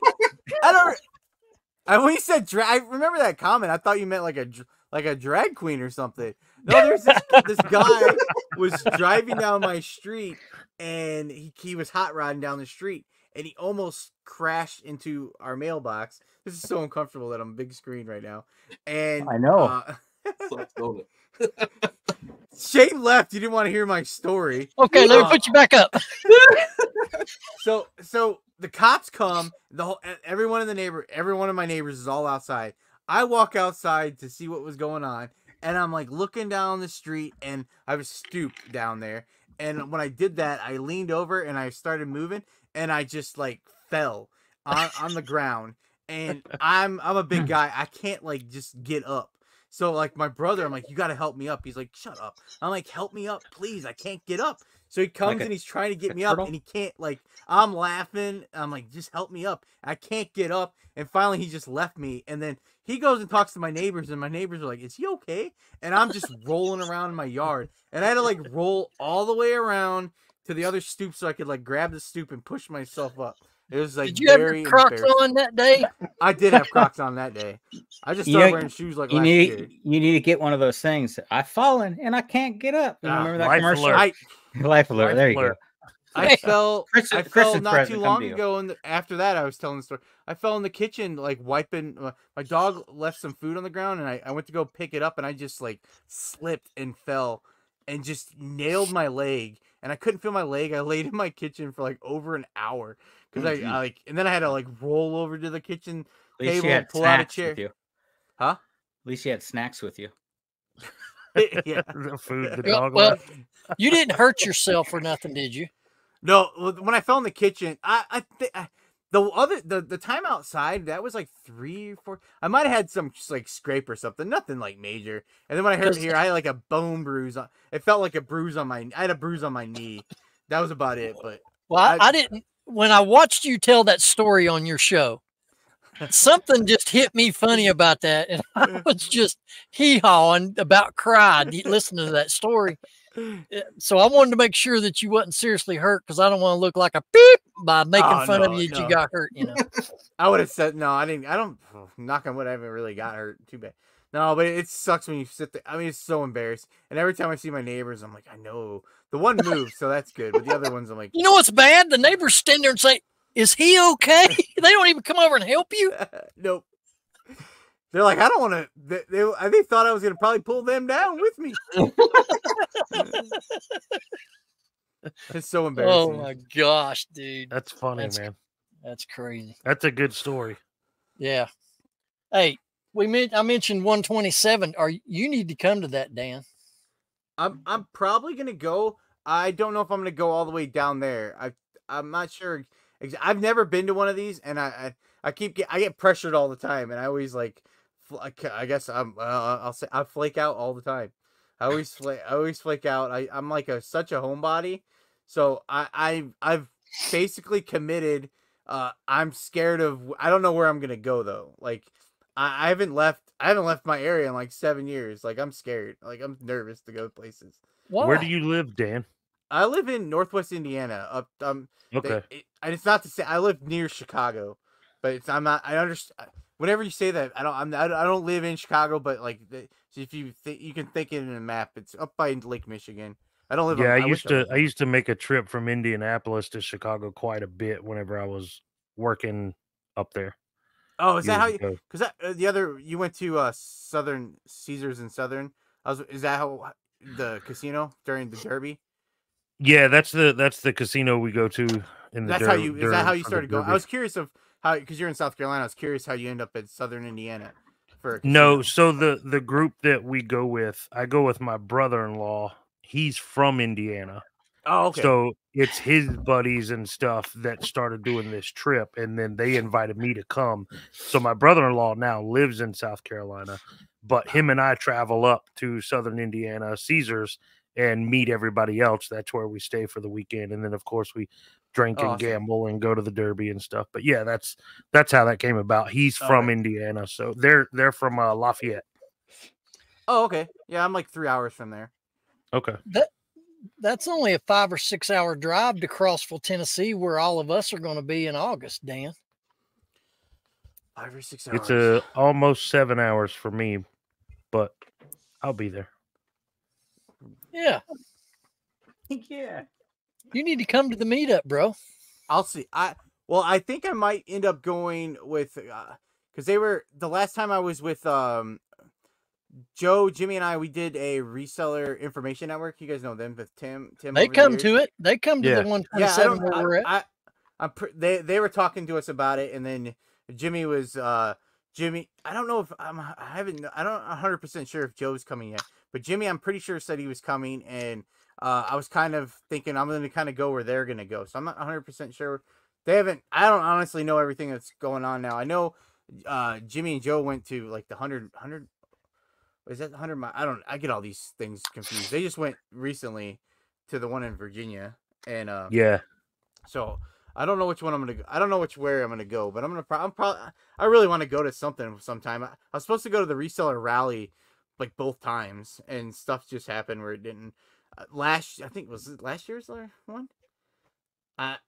When you said drag, I remember that comment. I thought you meant like a drag queen or something. No, there's this guy was driving down my street, and he was hot rodding down the street, and he almost crashed into our mailbox. This is so uncomfortable that I'm big screen right now. And I know. Shane left. You didn't want to hear my story. Okay, let me put you back up. So the cops come. Every one of my neighbors is all outside. I walk outside to see what was going on, and I'm like looking down the street, and I was stooped down there. And when I did that, I leaned over and I started moving, and I just like fell on the ground. And I'm a big guy. I can't like just get up. So like my brother, I'm like, you got to help me up. He's like, shut up. I'm like, help me up, please. I can't get up. So he comes and he's trying to get me up, and he can't. Like, I'm laughing. I'm like, just help me up. I can't get up. And finally, he just left me. And then he goes and talks to my neighbors, and my neighbors are like, is he okay? And I'm just rolling around in my yard. And I had to like roll all the way around to the other stoop so I could like grab the stoop and push myself up. It was like, did you have your Crocs on that day? I did have Crocs on that day. I just started wearing shoes like last year. You need to get one of those things. I've fallen and I can't get up. You remember that commercial? Life alert. There you go. I fell not too long ago, and after that, I was telling the story. I fell in the kitchen, like wiping. My dog left some food on the ground, and I went to go pick it up, and I just like slipped and fell, and just nailed my leg, and I couldn't feel my leg. I laid in my kitchen for like over an hour because I like, and then I had to like roll over to the kitchen table and pull out a chair. Huh? At least you had snacks with you. Yeah, the food the dog left. You didn't hurt yourself or nothing, did you? No, when I fell in the kitchen, the time outside, that was like 3 or 4. I might have had some just like scrape or something, nothing like major. And then when I heard it here, I had like a bone bruise. It felt like a bruise on I had a bruise on my knee. That was about it. But I didn't. When I watched you tell that story on your show, something just hit me funny about that, and I was just hee-hawing about cried listening to that story. So I wanted to make sure that you wasn't seriously hurt, because I don't want to look like a beep by making fun of you that you got hurt. You know, I would have said no. I didn't. I don't. Knock on wood, I haven't really got hurt too bad. No, but it sucks when you sit there. I mean, it's so embarrassing. And every time I see my neighbors, I'm like, I know the one moved, so that's good. But the other ones, I'm like, you know what's bad? The neighbors stand there and say, "Is he okay?" They don't even come over and help you. Nope. They're like, I don't want to. They thought I was going to probably pull them down with me. It's so embarrassing. Oh my gosh, dude. That's funny, man. That's crazy. That's a good story. Yeah. Hey, I mentioned 127. You need to come to that, Dan? I'm probably going to go. I don't know if I'm going to go all the way down there. I'm not sure. I've never been to one of these, and I get pressured all the time, and I always like. I guess I'll say I flake out all the time. I always flake out. I'm like such a homebody, so I've basically committed. I'm scared of. I don't know where I'm gonna go though. Like I haven't left my area in like 7 years. Like I'm scared. Like I'm nervous to go places. Why? Where do you live, Dan? I live in Northwest Indiana. Okay. And it's not to say I live near Chicago, but I'm not. I understand. Whenever you say that, I don't live in Chicago, but like if you can think it in a map, it's up by Lake Michigan. I don't live. Yeah, I used to make a trip from Indianapolis to Chicago quite a bit whenever I was working up there. Oh, is that how you? Because you went to Southern Caesars in Southern. Is that how the casino during the Derby? Yeah, that's the casino we go to in the. Is that how you started going? I was curious of. How, because you're in South Carolina, I was curious how you end up at Southern Indiana. No, so the group that we go with, I go with my brother-in-law. He's from Indiana. Oh, okay. So it's his buddies and stuff that started doing this trip, and then they invited me to come. So my brother-in-law now lives in South Carolina, but him and I travel up to Southern Indiana, Caesars, and meet everybody else. That's where we stay for the weekend, and then of course we drink and gamble and go to the Derby and stuff. But yeah, that's how that came about. He's from Indiana, so they're from Lafayette. Oh, okay. Yeah, I'm like 3 hours from there. Okay. That's only a 5 or 6 hour drive to Crossville, Tennessee, where all of us are going to be in August, Dan. 5 or 6 hours. It's almost 7 hours for me, but I'll be there. Yeah. Yeah. You need to come to the meetup, bro. I'll see. Well, I think I might end up going with because they were the last time I was with Joe, Jimmy, and I. We did a reseller information network. You guys know them, with Tim. They come to it. They come to the 127 where we're at. They were talking to us about it, and then Jimmy was Jimmy. I don't know if I'm 100% sure if Joe's coming yet, but Jimmy, I'm pretty sure said he was coming, and I was kind of thinking I'm going to kind of go where they're going to go. So I'm not 100% sure. They haven't. I don't honestly know everything that's going on now. I know Jimmy and Joe went to like the 100. Is that 100 mile? I get all these things confused. They just went recently to the one in Virginia, and yeah. So I don't know which one I'm gonna go. I don't know where I'm gonna go, but I'm probably. I really want to go to something sometime. I was supposed to go to the reseller rally, like both times, and stuff just happened where it didn't. I think was it last year's one.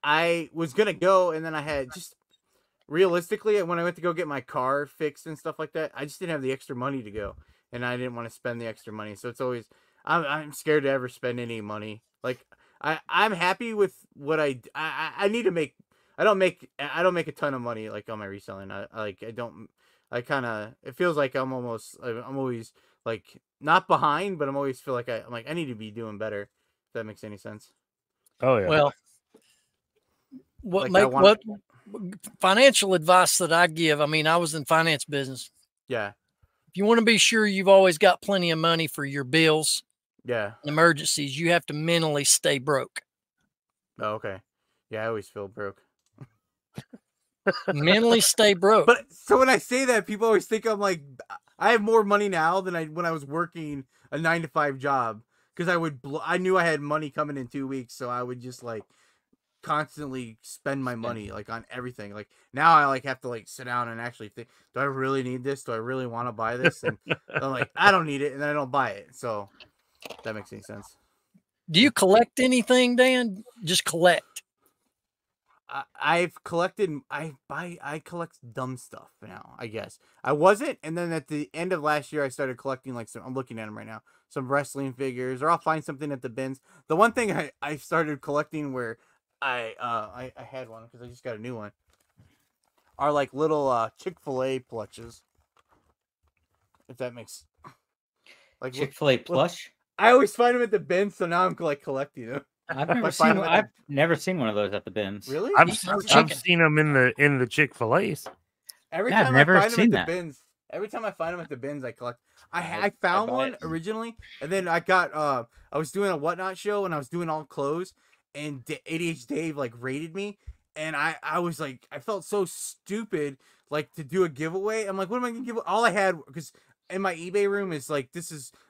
I was gonna go, and then I had just realistically when I went to go get my car fixed and stuff like that, I just didn't have the extra money to go, and I didn't want to spend the extra money. So it's always I'm scared to ever spend any money. Like I'm happy with what I need to make. I don't make a ton of money like on my reselling. It feels like I'm always like not behind, but I'm always feel like I'm like I need to be doing better. If that makes any sense. Oh yeah. Well, what financial advice that I give? I mean, I was in finance business. Yeah. If you want to be sure you've always got plenty of money for your bills, emergencies, you have to mentally stay broke. Oh, okay. Yeah, I always feel broke. Mentally stay broke. But so when I say that, people always think I'm like I have more money now than when I was working a 9-to-5 job because I knew I had money coming in 2 weeks, so I would just like constantly spend my money like on everything. Like now I like have to like sit down and actually think, do I really need this? Do I really want to buy this? And I'm like, I don't need it, and then I don't buy it. So if that makes any sense. Do you collect anything, Dan? Just collect. I've collected. I collect dumb stuff now. I guess I wasn't, and then at the end of last year, I started collecting like some. I'm looking at them right now. Some wrestling figures, or I'll find something at the bins. The one thing I started collecting where I had one because I just got a new one. Are like little Chick-fil-A plushes. If that makes like Chick-fil-A plush. I always find them at the bins, so now I'm like collecting them. I've never seen one of those at the bins. Really? I've seen them in the Chick-fil-A's. Every time I find them at the bins, every time I find them at the bins, I collect. I found one originally, and then I got I was doing a Whatnot show, and I was doing all clothes, and ADH Dave like rated me, and I was like, I felt so stupid like to do a giveaway. I'm like, what am I gonna give? All I had because in my eBay room is like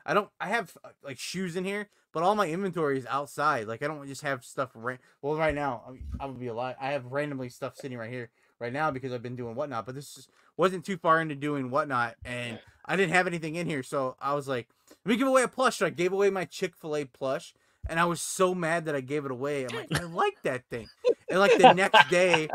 I have like shoes in here, but all my inventory is outside. Like I don't just have stuff well right now I would be a lie. I have randomly stuff sitting right here right now because I've been doing Whatnot, but this wasn't too far into doing Whatnot, and I didn't have anything in here, so I was like, let me give away a plush. So I gave away my Chick-fil-A plush, and I was so mad that I gave it away. I'm like, I like that thing. And like the next day,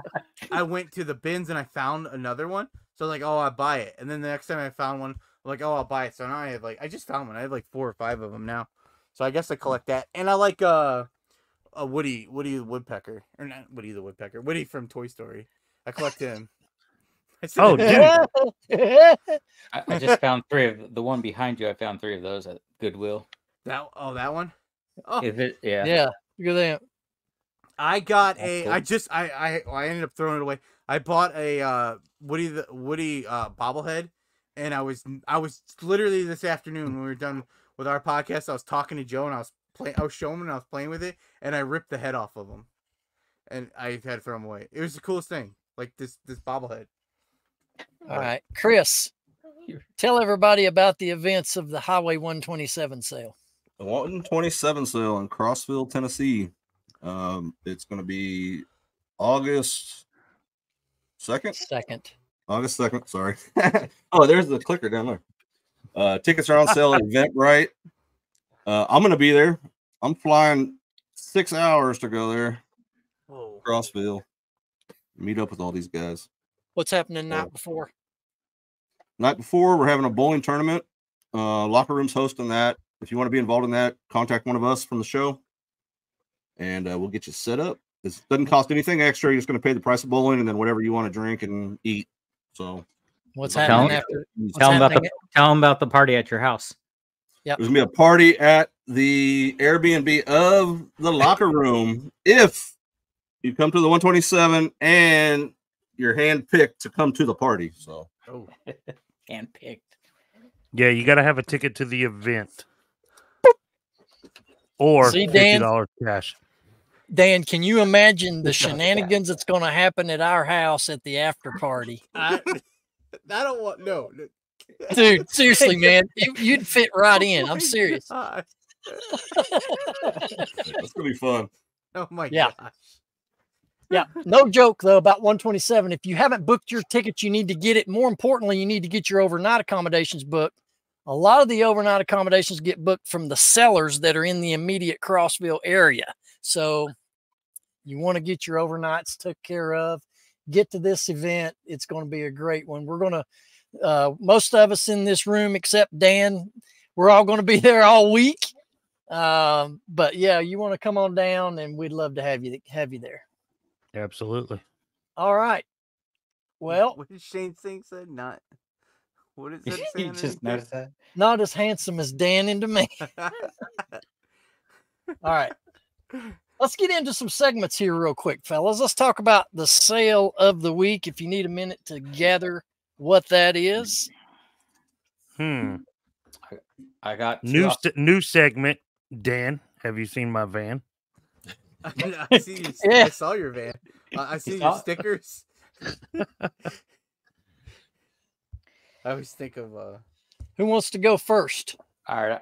I went to the bins and I found another one. So like, oh, I'll buy it. And then the next time I found one, I'm like, oh, I'll buy it. So now I just found one. I have like 4 or 5 of them now. So I guess I collect that. And I like a Woody the Woodpecker, or not Woody the Woodpecker, Woody from Toy Story. I collect him. Oh, dude! I just found 3 of the one behind you. I found 3 of those at Goodwill. That one. Oh, is it? Yeah. Yeah. Look at that. I got I ended up throwing it away. I bought a Woody bobblehead, and I was literally this afternoon when we were done with our podcast, I was talking to Joe, and I was showing him and I was playing with it, and I ripped the head off of him, and I had to throw him away. It was the coolest thing, like this bobblehead. All right, Chris, tell everybody about the events of the Highway 127 sale. The 127 sale in Crossville, Tennessee. It's going to be August 2nd. August 2nd. Sorry. Oh, there's the clicker down there. Tickets are on sale at Eventbrite. I'm going to be there. I'm flying 6 hours to go there. Whoa. Crossville. Meet up with all these guys. What's happening night before? Night before, we're having a bowling tournament. Locker Room's hosting that. If you want to be involved in that, contact one of us from the show, and we'll get you set up. It doesn't cost anything extra. You're just going to pay the price of bowling and then whatever you want to drink and eat. So what's happening after? Tell them about the party at your house. Yep. There's going to be a party at the Airbnb of the locker room if you come to the 127 and you're handpicked to come to the party. So, handpicked. Yeah, you got to have a ticket to the event or $50 cash. Dan, can you imagine the shenanigans that's going to happen at our house at the after party? I don't want no. Dude, seriously, man, you'd fit right in. I'm serious. That's gonna be fun. Oh my gosh. Yeah, no joke though about 127. If you haven't booked your ticket, you need to get it. More importantly, you need to get your overnight accommodations booked. A lot of the overnight accommodations get booked from the sellers that are in the immediate Crossville area. So you want to get your overnights took care of. Get to this event. It's going to be a great one. We're going to most of us in this room, except Dan, we're all going to be there all week. But yeah, you want to come on down and we'd love to have you there. Absolutely. All right. Well, what did Shane Singh said? Not what is that? You just noticed that? Not as handsome as Dan in Demand. All right. Let's get into some segments here real quick, fellas. Let's talk about the sale of the week. If you need a minute to gather what that is. I got new segment. Dan, have you seen my van? I see you. Yeah. I saw your van. I see your stickers. I always think of who wants to go first? All right.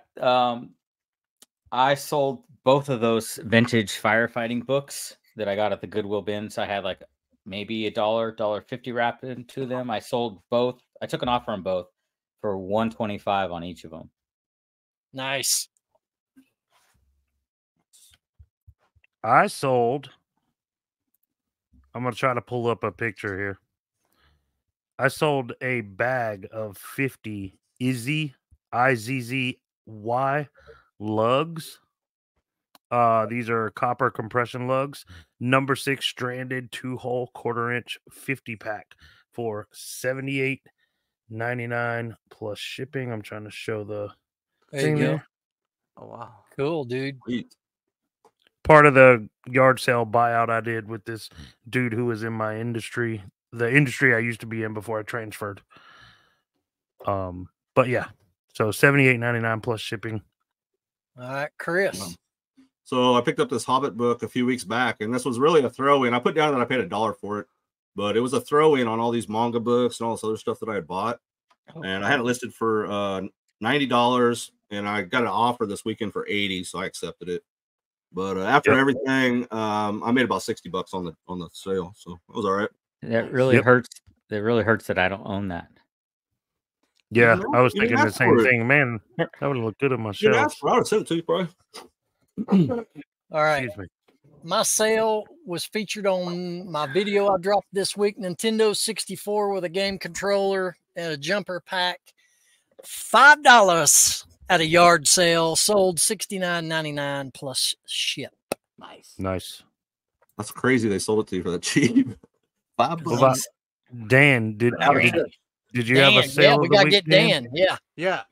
I sold both of those vintage firefighting books that I got at the Goodwill bins. I had like maybe $1.50 wrapped into them. I sold both. I took an offer on both for $125 on each of them. Nice. I sold. I'm going to try to pull up a picture here. I sold a bag of 50 Izzy IZZY lugs. These are copper compression lugs, number 6 stranded 2-hole 1/4 inch 50 pack for $78.99 plus shipping. I'm trying to show the thing there. Oh wow, cool, dude. Part of the yard sale buyout I did with this dude who was in my industry, the industry I used to be in before I transferred. But yeah, so $78.99 plus shipping. All right, Chris. So I picked up this Hobbit book a few weeks back, and this was really a throw-in. I put down that I paid $1 for it, but it was a throw-in on all these manga books and all this other stuff that I had bought. And I had it listed for $90, and I got an offer this weekend for $80, so I accepted it. But after everything, I made about $60 on the sale, so it was all right. That really hurts. It really hurts that I don't own that. Yeah, I was thinking the same thing. Man, that would look good on my shelf. I would have sent it to you, probably. All right. My sale was featured on my video I dropped this week. Nintendo 64 with a game controller and a jumper pack. $5 at a yard sale. Sold $69.99 plus ship. Nice. That's crazy. They sold it to you for that cheap. $5. Dan, did you have a sale? Yeah, we gotta get Dan. Yeah.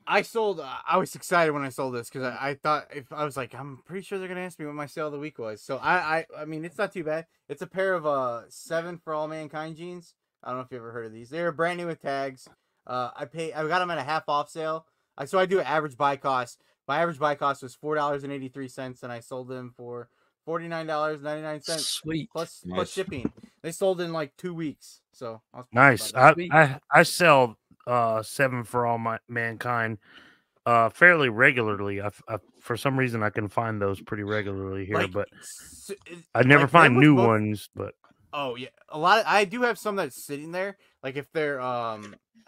I sold. I was excited when I sold this because I thought I was like, I'm pretty sure they're gonna ask me what my sale of the week was. So I mean, it's not too bad. It's a pair of 7 For All Mankind jeans. I don't know if you ever heard of these. They're brand new with tags. I got them at a half off sale. So I do an average buy cost. My average buy cost was $4.83, and I sold them for $49.99. Sweet. Plus shipping. They sold in like 2 weeks. So nice. I sell 7 For All Mankind fairly regularly. I for some reason I can find those pretty regularly here, but I never find new ones. But oh yeah, a lot of I do have some that's sitting there. Like if they're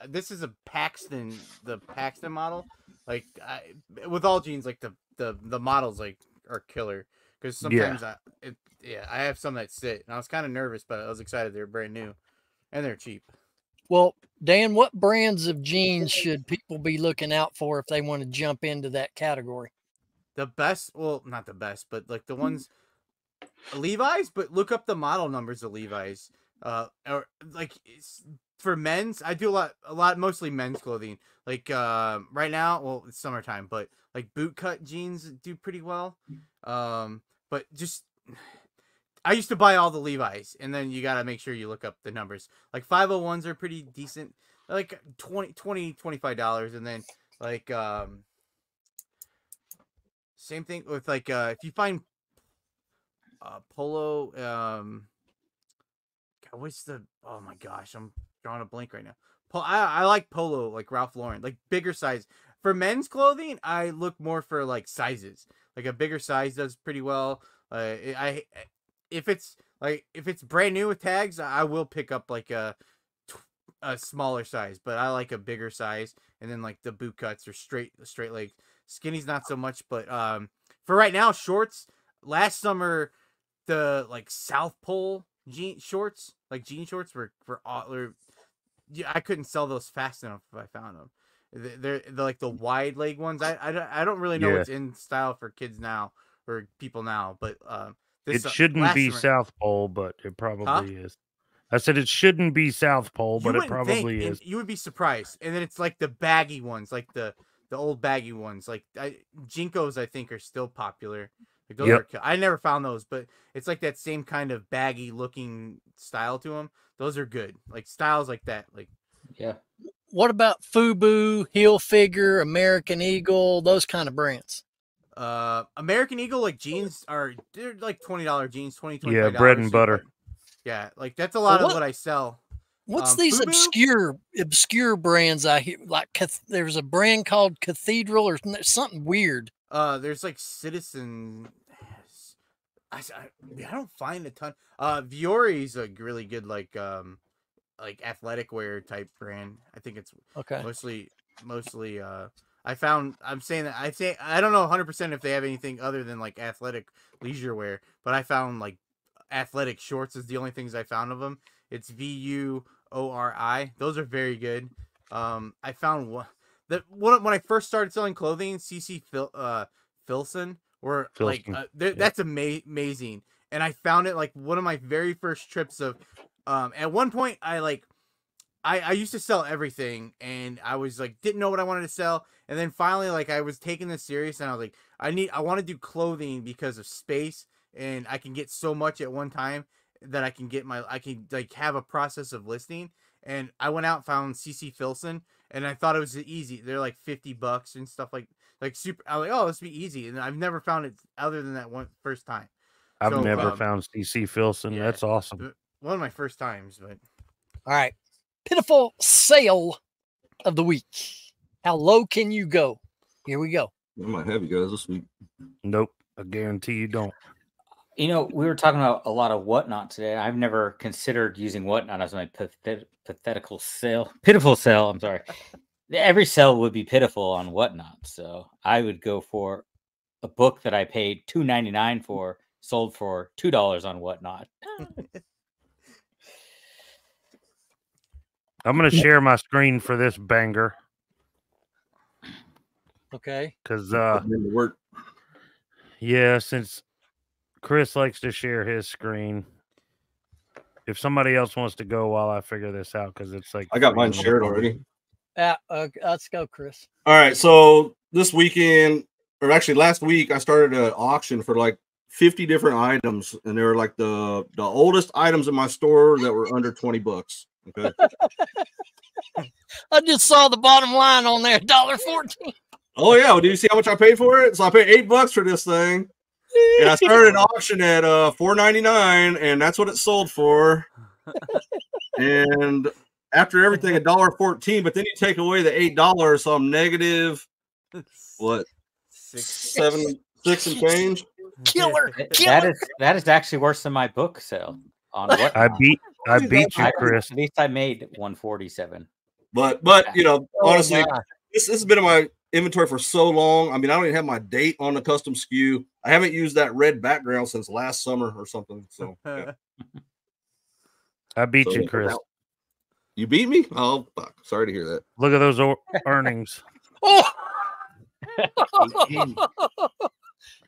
this is a Paxton, the Paxton model. Like with all jeans, like the models like are killer because sometimes I have some that sit, and I was kind of nervous, but I was excited they're brand new and they're cheap. Well, Dan, what brands of jeans should people be looking out for if they want to jump into that category? The best, well, not the best, but like the ones Levi's, but look up the model numbers of Levi's. Or like for men's, I do a lot, mostly men's clothing. Like right now, well, it's summertime, but like bootcut jeans do pretty well. But just I used to buy all the Levi's, and then you got to make sure you look up the numbers. Like 501s are pretty decent, like $25, and then like same thing with like if you find polo, what's the, oh my gosh, I'm drawing a blank right now. I like polo, like Ralph Lauren, like bigger size. For men's clothing, I look more for like sizes. Like a bigger size does pretty well. If it's brand new with tags, I will pick up like a smaller size, but I like a bigger size. And then like the boot cuts or straight leg. Skinny's not so much, but for right now, shorts. Last summer, the like South Pole jean shorts were yeah, I couldn't sell those fast enough if I found them. They're like the wide leg ones. I don't really know what's in style for kids now or people now, but it shouldn't be South Pole, but it probably is. I said it shouldn't be South Pole, but it probably is. You would be surprised. And then it's like the baggy ones, like the old baggy ones. Like Jinkos, I think, are still popular. Like those are, I never found those, but it's like that same kind of baggy looking style to them. Those are good. Like styles like that. Like What about Fubu, Hilfiger, American Eagle, those kind of brands? American Eagle, like jeans they're like $20 jeans, $25. Yeah, bread and butter. Yeah, like that's a lot of what I sell. What's these Fubu? obscure brands I hear? Like there's a brand called Cathedral or something weird. There's like Citizen. I don't find a ton. Viori's a really good like athletic wear type brand. I think it's mostly. I don't know 100% if they have anything other than like athletic leisure wear, but I found like athletic shorts is the only things I found of them. It's VUORI. Those are very good. I found one when I first started selling clothing, CC Filson were like that's amazing. And I found it like one of my very first trips of at one point I used to sell everything, and I was like didn't know what I wanted to sell, and then finally like I was taking this serious, and I was like I want to do clothing because of space, and I can get so much at one time that I can like have a process of listing. And I went out and found CC Filson, and I thought it was easy. They're like $50 and stuff like super. I was like, oh, this would be easy, and I've never found it other than that one first time. I've never found CC Filson. Yeah, that's awesome. One of my first times, but all right. Pitiful sale of the week. How low can you go? Here we go. I might have you guys this week. Nope. I guarantee you don't. You know, we were talking about a lot of Whatnot today. I've never considered using Whatnot as my pitiful sale. I'm sorry. Every sale would be pitiful on Whatnot. So I would go for a book that I paid $2.99 for, sold for $2 on Whatnot. I'm going to share my screen for this banger. Okay. Because, since Chris likes to share his screen, if somebody else wants to go while I figure this out, because it's like... I got mine shared already. Let's go, Chris. All right, so this weekend, or actually last week, I started an auction for like 50 different items, and they were like the oldest items in my store that were under $20. Okay. I just saw the bottom line on there, $1.14. Oh yeah, well, did you see how much I paid for it? So I paid $8 for this thing, and I started an auction at $4.99, and that's what it sold for. And after everything, $1.14. But then you take away the $8, so I'm negative. What? 6 and change. Killer. That is actually worse than my book sale. On what I beat you, Chris. At least I made $147. But you know, honestly, this has been in my inventory for so long. I mean, I don't even have my date on the custom SKU. I haven't used that red background since last summer or something. So yeah. I beat you, Chris. You beat me? Oh, fuck. Sorry to hear that. Look at those earnings. Oh!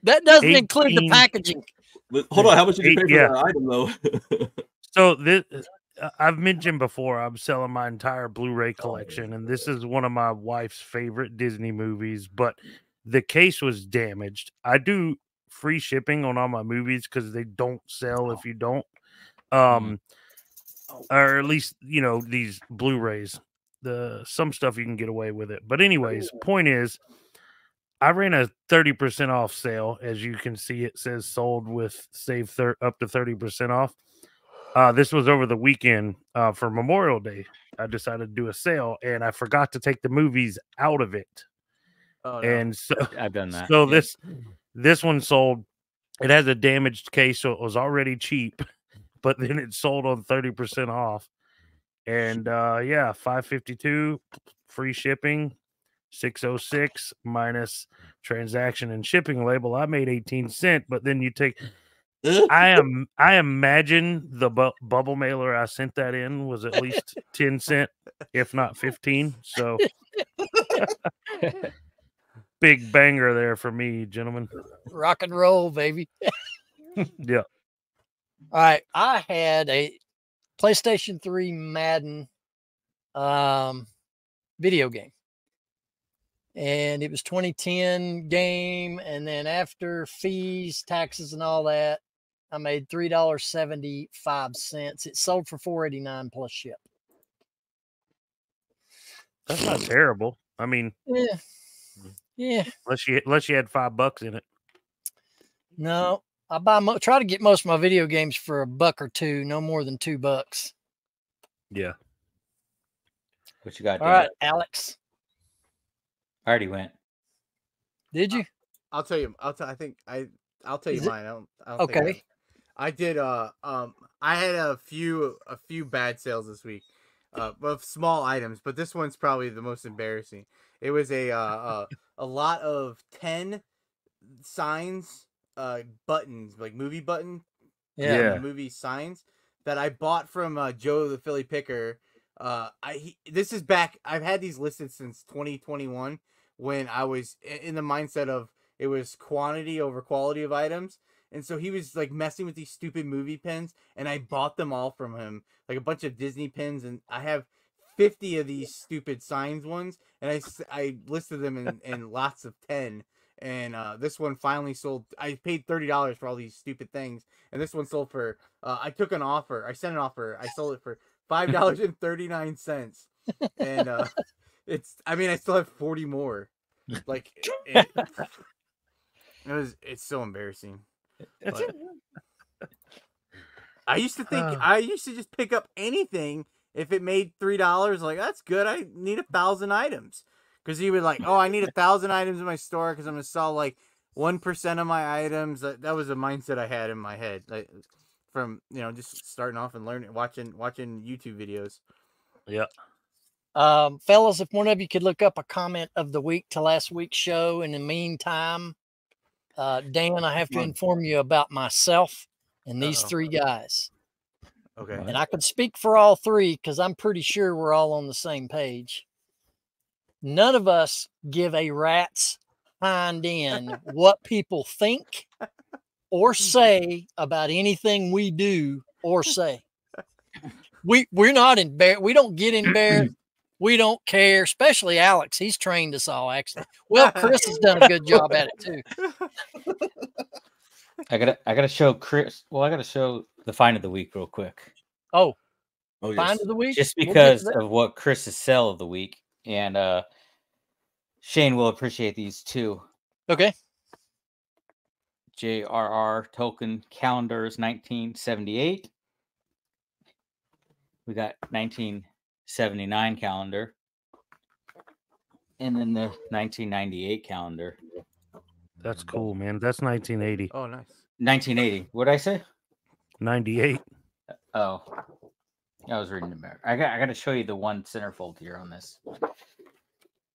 That doesn't include the packaging. But hold on, how much did you pay for that item though? So this, I've mentioned before, I'm selling my entire Blu-ray collection, and this is one of my wife's favorite Disney movies. But the case was damaged. I do free shipping on all my movies because they don't sell if you don't, or at least these Blu-rays. Some stuff you can get away with it. But anyways, point is, I ran a 30% off sale. As you can see, it says sold with save up to 30% off. This was over the weekend for Memorial Day. I decided to do a sale, and I forgot to take the movies out of it. Oh, no. And so I've done that. So this one sold. It has a damaged case, so it was already cheap, but then it sold on 30% off. And $552 free shipping. 606 minus transaction and shipping label. I made 18 cents, but then you take. I imagine the bubble mailer I sent that in was at least 10 cents, if not 15. So big banger there for me, gentlemen. Rock and roll, baby. Yeah. All right, I had a PlayStation 3 Madden video game. And it was 2010 game. And then after fees, taxes, and all that, I made $3.75. It sold for $4.89 plus ship. That's not terrible. I mean, yeah. Unless you had $5 in it. No, I try to get most of my video games for $1 or $2, no more than $2. Yeah. What you got? All right, Alex. I already went. Did you? I'll tell you. I'll tell you mine. I don't okay. I did. I had a few bad sales this week, of small items, but this one's probably the most embarrassing. It was a lot of 10 signs, buttons, like movie button, movie signs that I bought from Joe the Philly Picker. This is back. I've had these listed since 2021 when I was in the mindset of it was quantity over quality of items. And so he was like messing with these stupid movie pins, and I bought them all from him, like a bunch of Disney pins. And I have 50 of these stupid signs ones, and I listed them in lots of 10. And this one finally sold. I paid $30 for all these stupid things, and this one sold for. I took an offer. I sent an offer. I sold it for $5.39, and it's. I mean, I still have 40 more. Like it's so embarrassing. But I used to think I used to just pick up anything if it made $3. Like, that's good. I need 1,000 items, because he would like, oh, I need 1,000 items in my store because I'm gonna sell like 1% of my items. That was a mindset I had in my head, like, from just starting off and learning, watching YouTube videos. Yeah. Fellas, if one of you could look up a comment of the week to last week's show. In the meantime, Dan, I have to inform you about myself and these three guys. Okay. And I could speak for all three because I'm pretty sure we're all on the same page. None of us give a rat's hind end what people think or say about anything we do or say. We're not embarrassed. We don't get embarrassed. We don't care, especially Alex. He's trained us all, actually. Well, Chris has done a good job at it too. I gotta show Chris. Well, I gotta show the find of the week real quick. Oh, yes. Find of the week, just because of what Chris's sell of the week, and Shane will appreciate these too. Okay. JRR Tolkien calendars 1978. We got 1979 calendar, and then the 1998 calendar. That's cool, man. That's 1980. Oh, nice. 1980. What did I say? 98. Oh, I was reading the back. I got to show you the one centerfold here on this.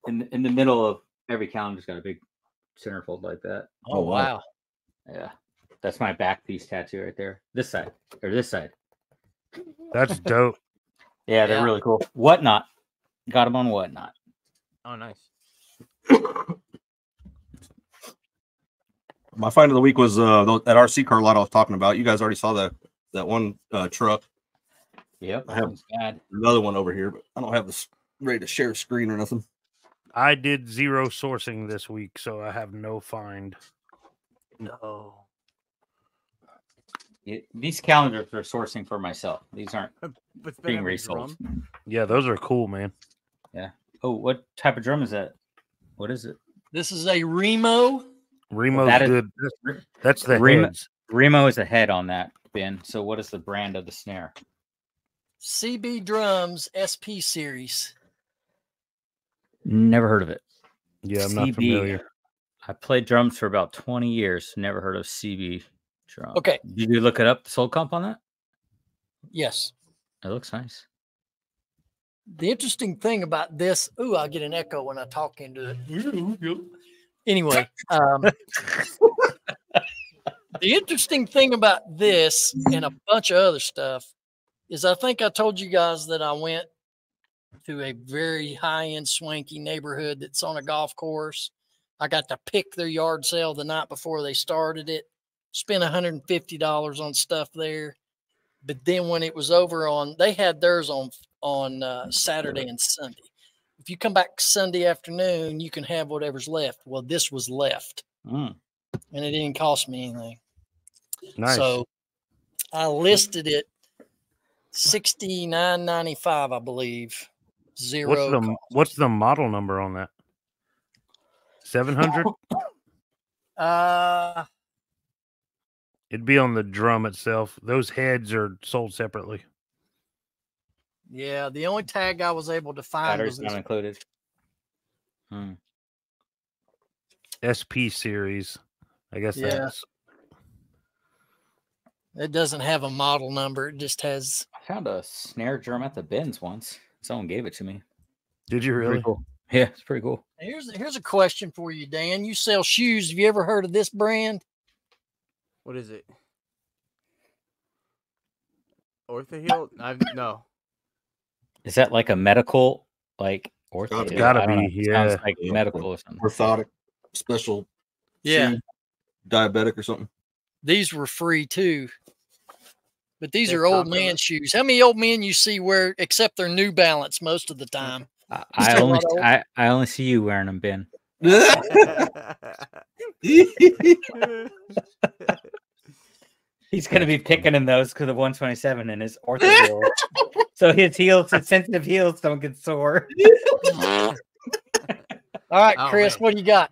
In the middle of every calendar's got a big centerfold like that. Oh, wow. Yeah, that's my back piece tattoo right there. This side or this side. That's dope. Yeah, they're really cool. Whatnot. Got them on Whatnot. Oh, nice. My find of the week was that RC car lot I was talking about. You guys already saw that one truck. Yep, I have another one over here, but I don't have this ready to share screen or nothing. I did 0 sourcing this week, so I have no find. No. These calendars are sourcing for myself. These aren't being resold. Yeah, those are cool, man. Yeah. Oh, what type of drum is that? What is it? This is a Remo. Remo's good. That's the heads. Remo is a head on that, Ben. So what is the brand of the snare? CB Drums SP Series. Never heard of it. Yeah, I'm not familiar. I played drums for about 20 years. Never heard of CB drum. Okay. Did you look it up, the soul comp on that? Yes. It looks nice. The interesting thing about this, I'll get an echo when I talk into it. Anyway, the interesting thing about this and a bunch of other stuff is I think I told you guys that I went to a very high-end swanky neighborhood that's on a golf course. I got to pick their yard sale the night before they started it, spent $150 on stuff there. But then when it was over they had theirs on Saturday and Sunday. If you come back Sunday afternoon, you can have whatever's left. Well, this was left, and it didn't cost me anything. Nice. So I listed it $69.95, I believe. What's the model number on that? 700. It'd be on the drum itself. Those heads are sold separately. Yeah, the only tag I was able to find was not included. SP series. I guess that's. It doesn't have a model number. It just has. I found a snare drum at the bins once. Someone gave it to me. Did you really? Cool. Yeah, it's pretty cool. Here's a question for you, Dan. You sell shoes. Have you ever heard of this brand? What is it? Orthoheel? No. Is that like a medical, like ortho? It's gotta be. Yeah, sounds like medical or something. Orthotic, special. Yeah, diabetic or something. These were free too, but these are old man shoes. How many old men you see wear, except their New Balance most of the time? I only see you wearing them, Ben. He's going to be picking in those because of 127 in his ortho. So his sensitive heels don't get sore. All right, Chris, what do you got?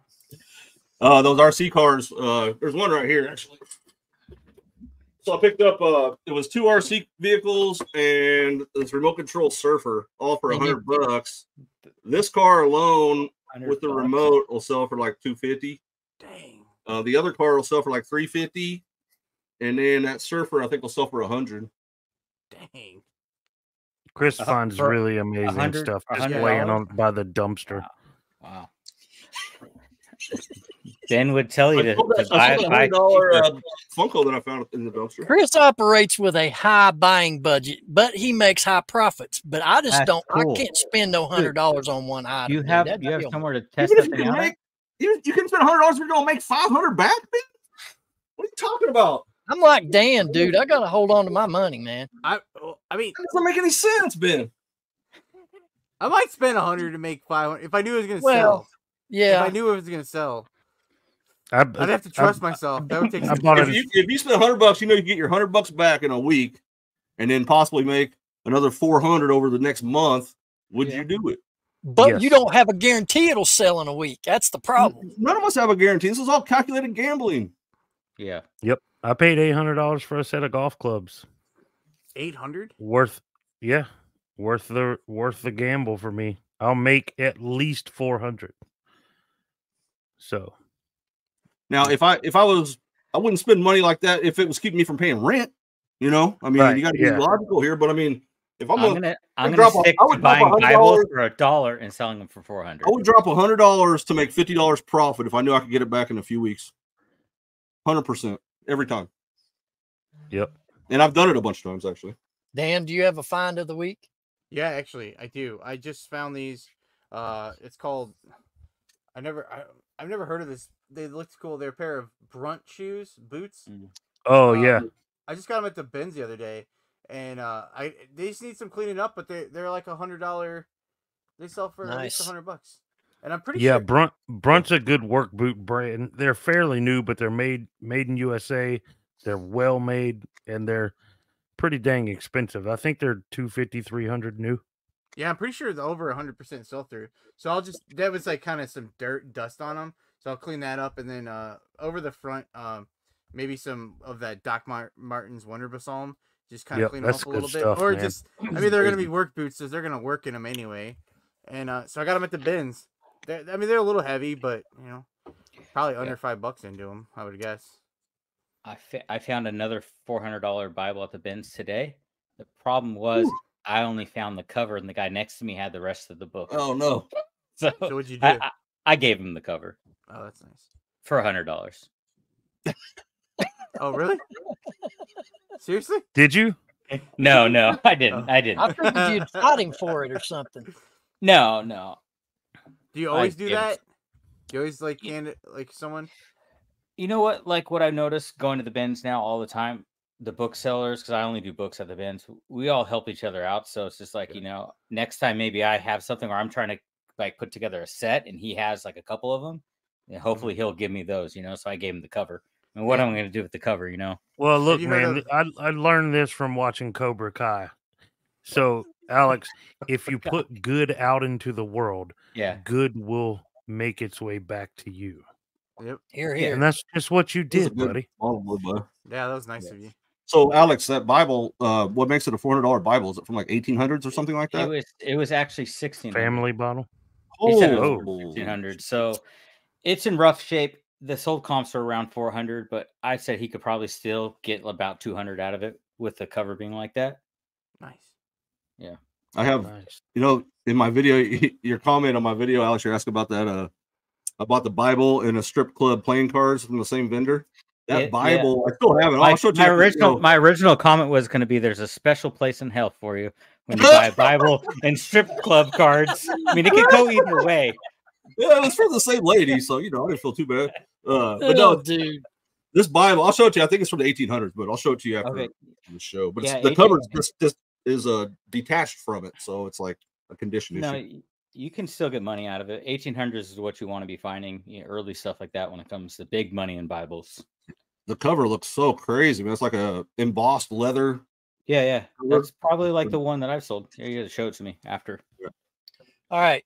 Those RC cars. There's one right here, actually. So I picked up, it was 2 RC vehicles and this remote control surfer, all for $100. This car alone with the remote will sell for like $250. Dang. The other car will sell for like $350. And then that surfer, I think, will sell for $100. Dang. Chris finds really amazing stuff just laying on by the dumpster. Wow. Ben would tell you to buy $100 Funko that I found in the dumpster. Chris operates with a high buying budget, but he makes high profits. But I just don't. Cool. I can't spend no $100 on one item. You have somewhere to test that thing out. You can spend $100. You're gonna make $500 back, man. What are you talking about? I'm like Dan, dude. I gotta hold on to my money, man. I mean, that doesn't make any sense, Ben. I might spend $100 to make $500 if I knew it was gonna sell. Yeah, if I knew it was gonna sell, I'd have to trust myself. That would take. If you spend $100, you know you get your $100 back in a week, and then possibly make another $400 over the next month. Would you do it? But you don't have a guarantee it'll sell in a week. That's the problem. None of us have a guarantee. This is all calculated gambling. Yeah. Yep. I paid $800 for a set of golf clubs. 800 worth the gamble for me. I'll make at least 400. So now, if I wouldn't spend money like that if it was keeping me from paying rent. You know, I mean, you got to be logical here. But I mean, if I'm gonna stick to buying Bibles for $1 and selling them for $400. I would drop $100 to make $50 profit if I knew I could get it back in a few weeks. 100% every time. Yep. And I've done it a bunch of times actually. Dan, do you have a find of the week? Yeah, actually, I do. I just found these. It's called. I I've never heard of this. They looked cool. They're a pair of Brunt boots. Oh yeah. I just got them at the bins the other day, and they just need some cleaning up, but they're like $100. They sell for at least $100, and I'm pretty sure. Yeah, Brunt's a good work boot brand. They're fairly new, but they're made in USA. They're well made, and they're pretty dang expensive. I think they're $250, $300 new. Yeah, I'm pretty sure it's over 100% sell through. So that was like kind of some dust on them. So I'll clean that up, and then over the front, maybe some of that Doc Martens Wonder Balsam, just kind of clean them up a little bit. Or man. They're going to be work boots, so they're going to work in them anyway. And so I got them at the bins. They're a little heavy, but probably under $5 into them, I would guess. I found another $400 Bible at the bins today. The problem was I only found the cover, and the guy next to me had the rest of the book. Oh no! So what'd you do? I gave him the cover. Oh, that's nice. For $100. Oh, really? Seriously? Did you? No, I didn't. I didn't. I figured you'd fighting for it or something. No. Do you always do that? Do you always hand it someone? You know what? Like what I've noticed going to the bins now all the time, the booksellers, because I only do books at the bins, we all help each other out. So it's just like, next time maybe I have something where I'm trying to put together a set and he has a couple of them, and hopefully he'll give me those, so I gave him the cover. And what am I going to do with the cover, Well, look, man, I learned this from watching Cobra Kai. So, Alex, if you put good out into the world, good will make its way back to you. Yep. Here. And that's just what you did, buddy. Yeah, that was nice of you. So, Alex, that Bible, what makes it a $400 Bible? Is it from 1800s or something like that? It was actually 1600. Family bottle. He said it was 1600. So it's in rough shape. The sold comps are around 400, but I said he could probably still get about 200 out of it with the cover being like that. Nice. Yeah. I have, in my video, your comment on my video, Alex, you're asking about that, about the Bible and a strip club playing cards from the same vendor. That Bible, I still have it. I'll show you. My original comment was going to be, there's a special place in hell for you when you buy a Bible and strip club cards. I mean, it could go either way. Yeah, it was for the same lady, so I didn't feel too bad. But no, dude, this Bible, I'll show it to you. I think it's from the 1800s, but I'll show it to you after the show. But the cover just is detached from it, so it's like a condition issue. No, you can still get money out of it. 1800s is what you want to be finding, early stuff like that when it comes to big money in Bibles. The cover looks so crazy, man. It's like a embossed leather. Yeah. That's probably like the one that I've sold. Here, you got to show it to me after. Yeah. All right.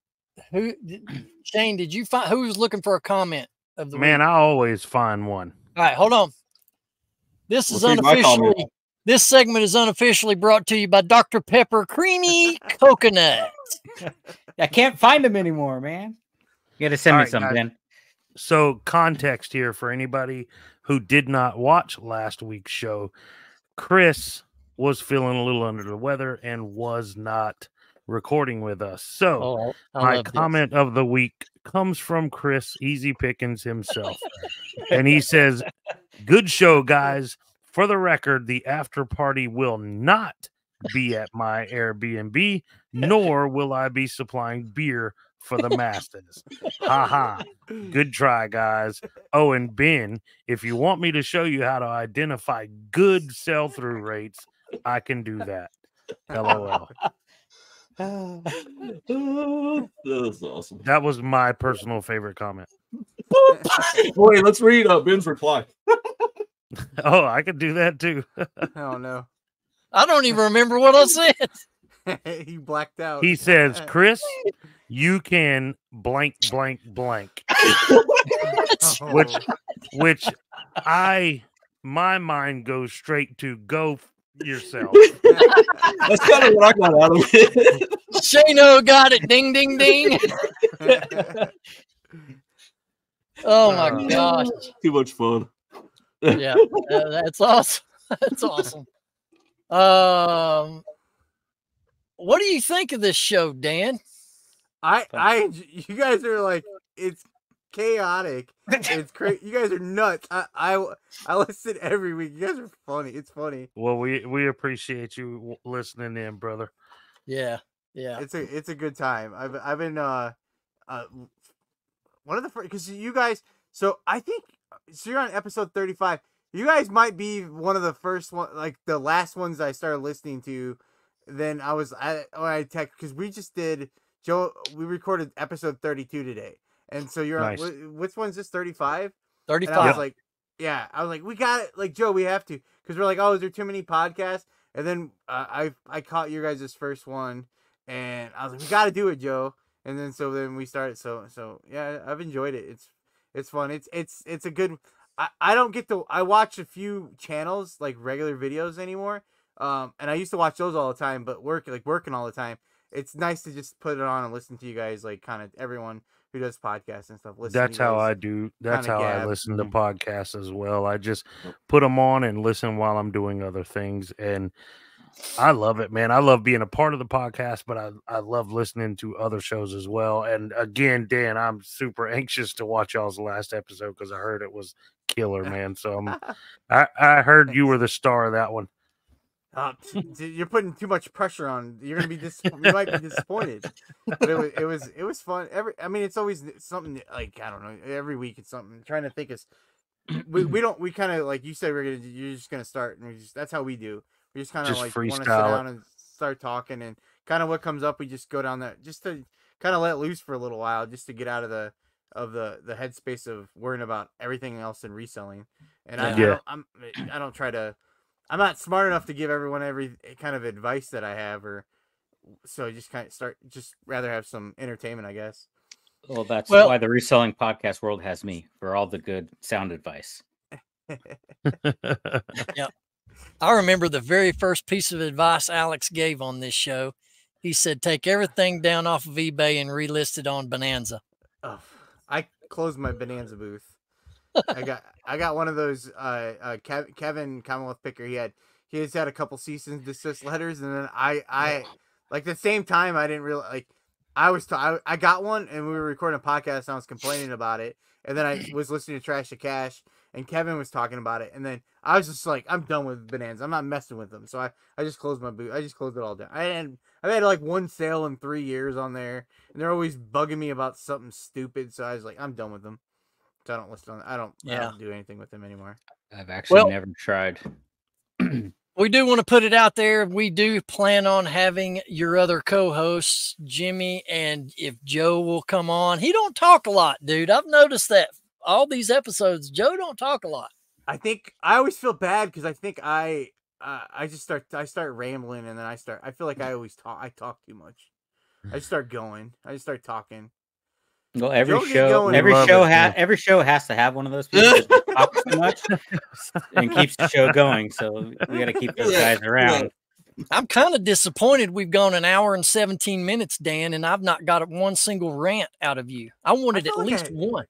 Shane, did you find who was looking for a comment of the man? week? I always find one. All right, hold on. This is unofficially. This segment is unofficially brought to you by Dr. Pepper Creamy Coconut. I can't find them anymore, man. You got to send me some, Ben. So context here for anybody who did not watch last week's show. Chris was feeling a little under the weather and was not recording with us. So my comment of the week comes from Chris Easy Pickens himself. And he says, "Good show, guys. For the record, the after party will not be at my Airbnb, nor will I be supplying beer for the masses. Ha. Good try, guys. Oh, and Ben, if you want me to show you how to identify good sell-through rates, I can do that. LOL." That was awesome. That was my personal favorite comment. Wait, let's read Ben's reply. Oh, I could do that too. Oh no, I don't even remember what I said. He blacked out. He says, "Chris, you can blank blank blank," which my mind goes straight to go yourself. That's kind of what I got out of it. Shano got it. Ding ding ding. Oh my gosh! Too much fun. Yeah, that's awesome. That's awesome. What do you think of this show, Dan? You guys are like, it's chaotic. It's crazy. You guys are nuts. I listen every week. You guys are funny. It's funny. Well, we appreciate you listening in, brother. Yeah. It's a good time. I've been one of the first, because you guys, so I think, so you're on episode 35. You guys might be one of the first one, like the last ones I started listening to. Then I text, because we just did, Joe, we recorded episode 32 today. And so you're nice. on, which one's this, 35? 35. And I was like, yeah, I was like, we got it. Like, Joe, we have to. Because we're like, oh, is there too many podcasts? And then I caught your guys' first one. And I was like, we got to do it, Joe. And then we started. So yeah, I've enjoyed it. It's fun. It's a good, I don't get to, I watch a few channels, like regular videos anymore. And I used to watch those all the time, but working all the time. It's nice to just put it on and listen to you guys, like kind of everyone who does podcasts and stuff. That's how I do. That's how I listen to podcasts as well. I just put them on and listen while I'm doing other things. And I love it, man. I love being a part of the podcast, but I love listening to other shows as well. And again, Dan, I'm super anxious to watch y'all's last episode because I heard it was killer, man. So I heard you were the star of that one. You're putting too much pressure on. You're gonna be you might be disappointed. But it was fun. It's always something, like, I don't know. Every week it's something. I'm trying to think is we kind of, like you said, you're just gonna start, and that's how we do. We just kind of like want to sit down and start talking, and kind of what comes up, we just go down that, just to kind of let loose for a little while, just to get out of the headspace of worrying about everything else in reselling. And I don't try to. I'm not smart enough to give everyone every kind of advice that I have, so just kind of rather have some entertainment, I guess. Well, that's why the reselling podcast world has me, for all the good sound advice. Yeah. I remember the very first piece of advice Alex gave on this show. He said, take everything down off of eBay and relist it on Bonanza. Oh, I closed my Bonanza booth. I got one of those Kevin Commonwealth Picker. He has had a couple cease and desist letters, and then I like the same time I didn't realize, like, I got one, and we were recording a podcast and I was complaining about it, and then I was listening to Trash to Cash, and Kevin was talking about it, and then I was just like, I'm done with Bonanza. I'm not messing with them. So I just closed my booth. I just closed it all down. I've had like one sale in 3 years on there, and they're always bugging me about something stupid. So I was like, I'm done with them. So I don't listen on. I don't do anything with them anymore. I've actually never tried. We do want to put it out there. We do plan on having your other co-hosts, Jimmy, and if Joe will come on. He don't talk a lot, dude. I've noticed that all these episodes, Joe don't talk a lot. I think I always feel bad because I think I start rambling, and then I feel like I always talk. I talk too much. I just start going. I just start talking. Well, every show has to have one of those people that talks too much and keeps the show going. So we got to keep those guys around. I'm kind of disappointed. We've gone an hour and 17 minutes, Dan, and I've not got one single rant out of you. I wanted at least one.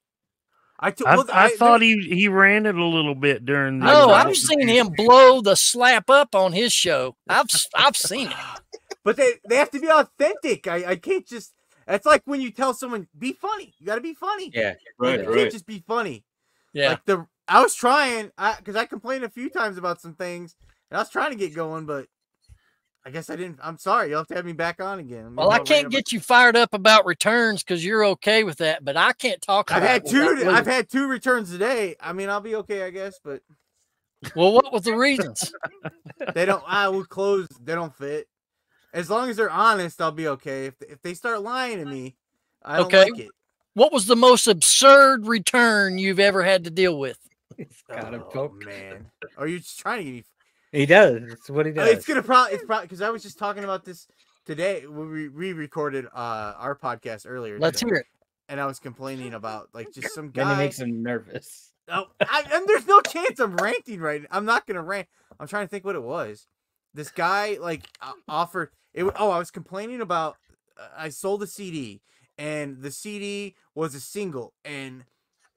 I thought he ranted a little bit during the No, I've seen him blow the slap up on his show. I've seen it. But they have to be authentic. I can't just. It's like when you tell someone, be funny. You got to be funny. Yeah, right. You can't just be funny. Yeah. Like I was trying, because I complained a few times about some things, and I was trying to get going, but I guess I didn't. I'm sorry. You'll have to have me back on again. Well, I can't get you fired up about returns because you're okay with that, but I can't talk about it. I've had 2 returns today. I mean, I'll be okay, I guess, but. Well, what was the reasons? They don't. I will close. They don't fit. As long as they're honest, I'll be okay. If they start lying to me, I don't like it. What was the most absurd return you've ever had to deal with? Oh man, are you just trying to get me? He does. That's what he does. It's probably because I was just talking about this today. We recorded our podcast earlier. Let's hear it. And I was complaining about like just some guy. And he makes him nervous. Oh, and there's no chance I'm ranting right now. I'm not gonna rant. I'm trying to think what it was. This guy like offered it. Oh, I was complaining about. I sold a CD, and the CD was a single, and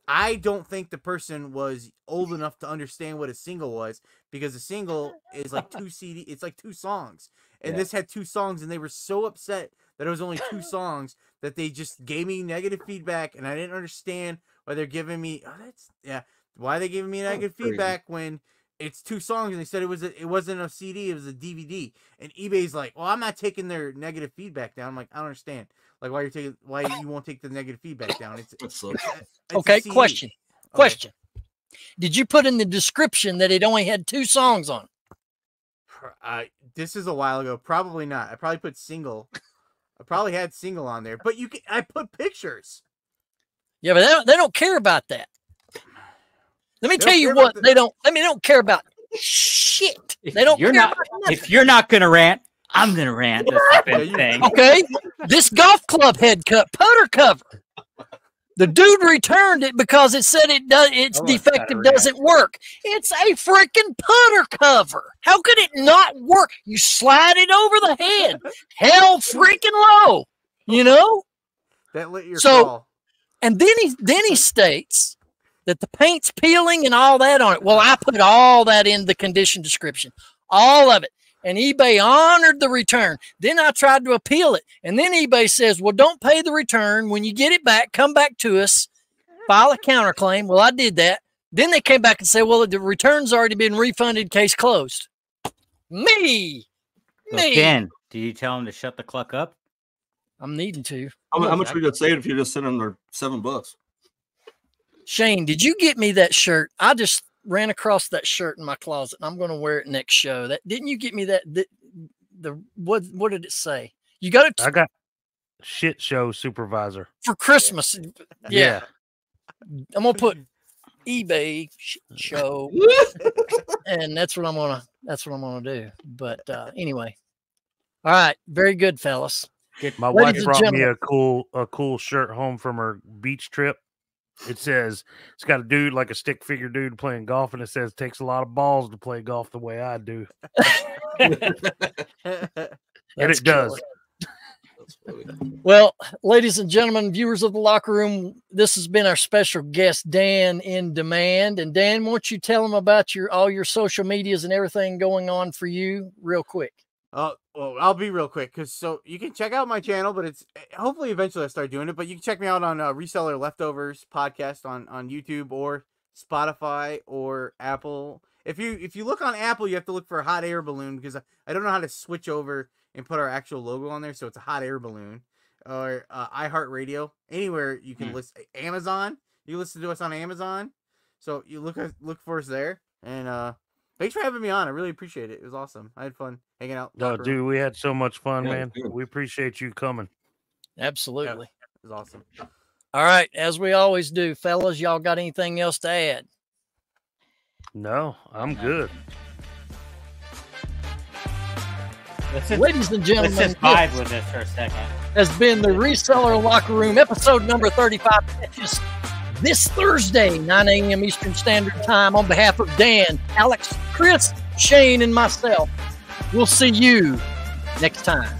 I don't think the person was old enough to understand what a single was, because a single is like 2 CD. It's like 2 songs, and this had 2 songs, and they were so upset that it was only 2 songs that they just gave me negative feedback, and I didn't understand why they're giving me. Why are they giving me negative feedback when it's 2 songs, and they said it wasn't a CD, it was a DVD. And eBay's like, well, I'm not taking their negative feedback down. I'm like, I don't understand. Like, why you won't take the negative feedback down? It's okay. Question. Did you put in the description that it only had 2 songs on it? This is a while ago. Probably not. I probably put single. I probably had single on there, but I put pictures. Yeah, but they don't care about that. Let me tell you what they don't. I mean, they don't care about shit. They don't. If you're not gonna rant, I'm gonna rant. Thing. Okay, this golf club head cut putter cover. The dude returned it because it said it's defective, doesn't work. It's a freaking putter cover. How could it not work? You slide it over the head, hell freaking low. You know. That lit your call. And then he states that the paint's peeling and all that on it. Well, I put all that in the condition description, all of it. And eBay honored the return. Then I tried to appeal it. And then eBay says, well, don't pay the return. When you get it back, come back to us, file a counterclaim. Well, I did that. Then they came back and said, well, the return's already been refunded, case closed. Me. Dan, did you tell him to shut the cluck up? I'm needing to. How much we could save if you just sent them their $7? Shane, did you get me that shirt? I just ran across that shirt in my closet, and I'm going to wear it next show. Didn't you get me that? What did it say? You got it. I got shit show supervisor for Christmas. Yeah. I'm gonna put eBay show, and that's what I'm gonna do. But anyway, all right, very good, fellas. My wife brought me a cool shirt home from her beach trip. It says it's got a dude, like a stick figure dude, playing golf, and it says takes a lot of balls to play golf the way I do. And it does. Well, ladies and gentlemen, viewers of the Locker Room, this has been our special guest, Dan in Demand. And Dan, why don't you tell them about all your social medias and everything going on for you real quick? Well, I'll be real quick, so you can check out my channel, but it's hopefully eventually I'll start doing it. But you can check me out on Resellers Leftovers Podcast on YouTube or Spotify or Apple. If you look on Apple, you have to look for a hot air balloon, because I don't know how to switch over and put our actual logo on there, so it's a hot air balloon. Or iHeartRadio, anywhere you can listen. Amazon, you listen to us on Amazon, so you look for us there. And thanks for having me on. I really appreciate it. It was awesome. I had fun hanging out. No, dude, we had so much fun, man. We appreciate you coming. Absolutely. Yeah, it was awesome. All right. As we always do, fellas, y'all got anything else to add? No, I'm good. Ladies and gentlemen, let's just vibe with this for a second. Has been the Reseller Locker Room, episode number 35. Just this Thursday, 9 a.m. Eastern Standard Time. On behalf of Dan, Alex, Chris, Shane, and myself, we'll see you next time.